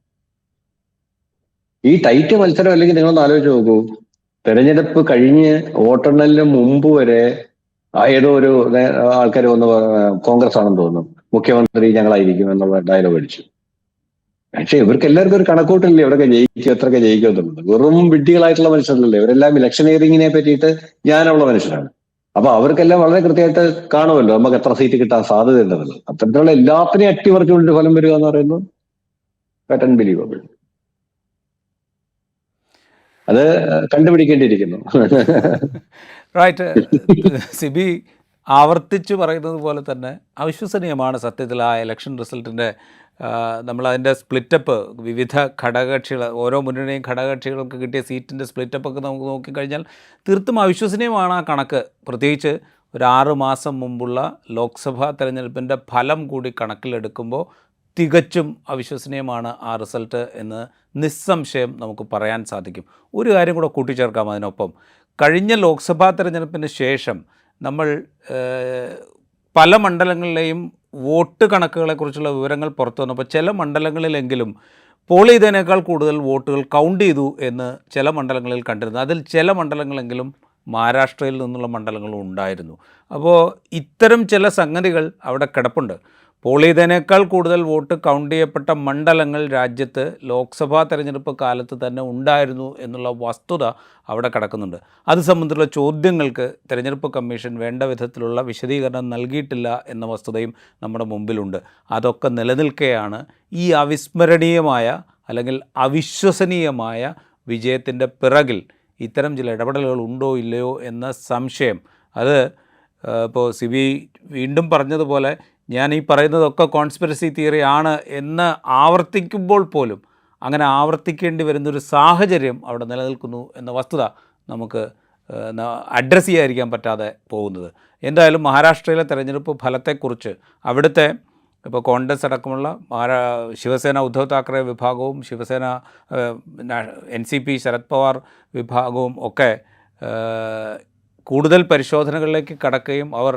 ഈ ടൈറ്റ് മത്സരം അല്ലെങ്കിൽ നിങ്ങളൊന്ന് ആലോചിച്ച് നോക്കൂ, തെരഞ്ഞെടുപ്പ് കഴിഞ്ഞ് വോട്ടെണ്ണലിന് മുമ്പ് വരെ ഏതോ ഒരു ആൾക്കാർ വന്ന് കോൺഗ്രസ് ആണെന്ന് തോന്നുന്നു, മുഖ്യമന്ത്രി ഞങ്ങളായിരിക്കും എന്നുള്ള ഡയലോഗ് അടിച്ചു. പക്ഷെ ഇവർക്ക് എല്ലാവർക്കും ഒരു കണക്കൂട്ടില്ലേ എവിടെയൊക്കെ ജയിക്കും, എത്രയൊക്കെ ജയിക്കും എന്നുള്ളത്. വെറും വിഡ്ഢികളായിട്ടുള്ള മനുഷ്യരല്ലേ ഇവരെല്ലാം. ഇലക്ഷനിയറിങ്ങിനെ പറ്റിയിട്ട് ജ്ഞാനമുള്ള മനുഷ്യരാണ്. അപ്പൊ അവർക്കെല്ലാം വളരെ കൃത്യമായിട്ട് കാണുമല്ലോ നമുക്ക് എത്ര സീറ്റ് കിട്ടാൻ സാധ്യതയുണ്ടെന്നുള്ളത്. അത്തരത്തിലുള്ള എല്ലാത്തിനെയും അട്ടിമറിച്ചുകൊണ്ട് ഫലം വരിക എന്ന് പറയുന്നത് അൺബിലീവബിൾ. അത് കണ്ടുപിടിക്കേണ്ടിയിരിക്കുന്നു. റൈറ്റ്. സിബി ആവർത്തിച്ചു പറയുന്നത് പോലെ തന്നെ അവിശ്വസനീയമാണ് സത്യത്തിൽ ആ ഇലക്ഷൻ റിസൾട്ടിൻ്റെ. നമ്മളതിൻ്റെ സ്പ്ലിറ്റപ്പ്, വിവിധ ഘടകകക്ഷികൾ, ഓരോ മുന്നണിയും ഘടകകക്ഷികൾക്ക് കിട്ടിയ സീറ്റിൻ്റെ സ്പ്ലിറ്റപ്പൊക്കെ നമുക്ക് നോക്കിക്കഴിഞ്ഞാൽ തീർത്തും അവിശ്വസനീയമാണ് ആ കണക്ക്. പ്രത്യേകിച്ച് ഒരു 6 മാസം മുമ്പുള്ള ലോക്സഭാ തെരഞ്ഞെടുപ്പിൻ്റെ ഫലം കൂടി കണക്കിലെടുക്കുമ്പോൾ തികച്ചും അവിശ്വസനീയമാണ് ആ റിസൾട്ട് എന്ന് നിസ്സംശയം നമുക്ക് പറയാൻ സാധിക്കും. ഒരു കാര്യം കൂടെ കൂട്ടിച്ചേർക്കാം അതിനൊപ്പം. കഴിഞ്ഞ ലോക്സഭാ തെരഞ്ഞെടുപ്പിന് ശേഷം നമ്മൾ പല മണ്ഡലങ്ങളിലെയും വോട്ട് കണക്കുകളെക്കുറിച്ചുള്ള വിവരങ്ങൾ പുറത്തു വന്നപ്പോൾ ചില മണ്ഡലങ്ങളിലെങ്കിലും പോൾ ചെയ്തതിനേക്കാൾ കൂടുതൽ വോട്ടുകൾ കൗണ്ട് ചെയ്തു എന്ന് ചില മണ്ഡലങ്ങളിൽ കണ്ടിരുന്നു. അതിൽ ചില മണ്ഡലങ്ങളെങ്കിലും മഹാരാഷ്ട്രയിൽ നിന്നുള്ള മണ്ഡലങ്ങളും ഉണ്ടായിരുന്നു. അപ്പോൾ ഇത്തരം ചില സംഗതികൾ അവിടെ കിടപ്പുണ്ട്. പോൾ ചെയ്തതിനേക്കാൾ കൂടുതൽ വോട്ട് കൗണ്ട് ചെയ്യപ്പെട്ട മണ്ഡലങ്ങൾ രാജ്യത്ത് ലോക്സഭാ തെരഞ്ഞെടുപ്പ് കാലത്ത് തന്നെ ഉണ്ടായിരുന്നു എന്നുള്ള വസ്തുത അവിടെ കിടക്കുന്നുണ്ട്. അത് സംബന്ധിച്ചുള്ള ചോദ്യങ്ങൾക്ക് തെരഞ്ഞെടുപ്പ് കമ്മീഷൻ വേണ്ട വിധത്തിലുള്ള വിശദീകരണം നൽകിയിട്ടില്ല എന്ന വസ്തുതയും നമ്മുടെ മുമ്പിലുണ്ട്. അതൊക്കെ നിലനിൽക്കെയാണ് ഈ അവിസ്മരണീയമായ അല്ലെങ്കിൽ അവിശ്വസനീയമായ വിജയത്തിൻ്റെ പിറകിൽ ഇത്തരം ചില ഇടപെടലുകൾ ഉണ്ടോ ഇല്ലയോ എന്ന സംശയം. അത് ഇപ്പോൾ സിബി വീണ്ടും പറഞ്ഞതുപോലെ ഞാൻ ഈ പറയുന്നതൊക്കെ കോൺസ്പിറസി തിയറി ആണ് എന്ന് ആവർത്തിക്കുമ്പോൾ പോലും അങ്ങനെ ആവർത്തിക്കേണ്ടി വരുന്നൊരു സാഹചര്യം അവിടെ നിലനിൽക്കുന്നു എന്ന വസ്തുത നമുക്ക് അഡ്രസ്സ് ചെയ്യാതിരിക്കാൻ പറ്റാതെ പോകുന്നത്. എന്തായാലും മഹാരാഷ്ട്രയിലെ തെരഞ്ഞെടുപ്പ് ഫലത്തെക്കുറിച്ച് അവിടുത്തെ ഇപ്പോൾ കോൺഗ്രസ് അടക്കമുള്ള ശിവസേന ഉദ്ധവ് താക്കറെ വിഭാഗവും ശിവസേന NCP ശരത് പവാർ വിഭാഗവും ഒക്കെ കൂടുതൽ പരിശോധനകളിലേക്ക് കടക്കുകയും അവർ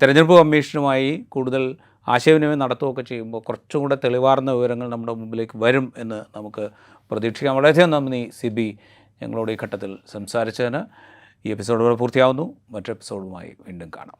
തെരഞ്ഞെടുപ്പ് കമ്മീഷനുമായി കൂടുതൽ ആശയവിനിമയം നടത്തുകയൊക്കെ ചെയ്യുമ്പോൾ കുറച്ചും കൂടെ തെളിവാർന്ന വിവരങ്ങൾ നമ്മുടെ മുമ്പിലേക്ക് വരും എന്ന് നമുക്ക് പ്രതീക്ഷിക്കാം. വളരെയധികം നന്ദി സിബി ഞങ്ങളോട് ഈ ഘട്ടത്തിൽ സംസാരിച്ചതിന്. ഈ എപ്പിസോഡ് ഇവിടെ പൂർത്തിയാവുന്നു. മറ്റൊരു എപ്പിസോഡുമായി വീണ്ടും കാണാം.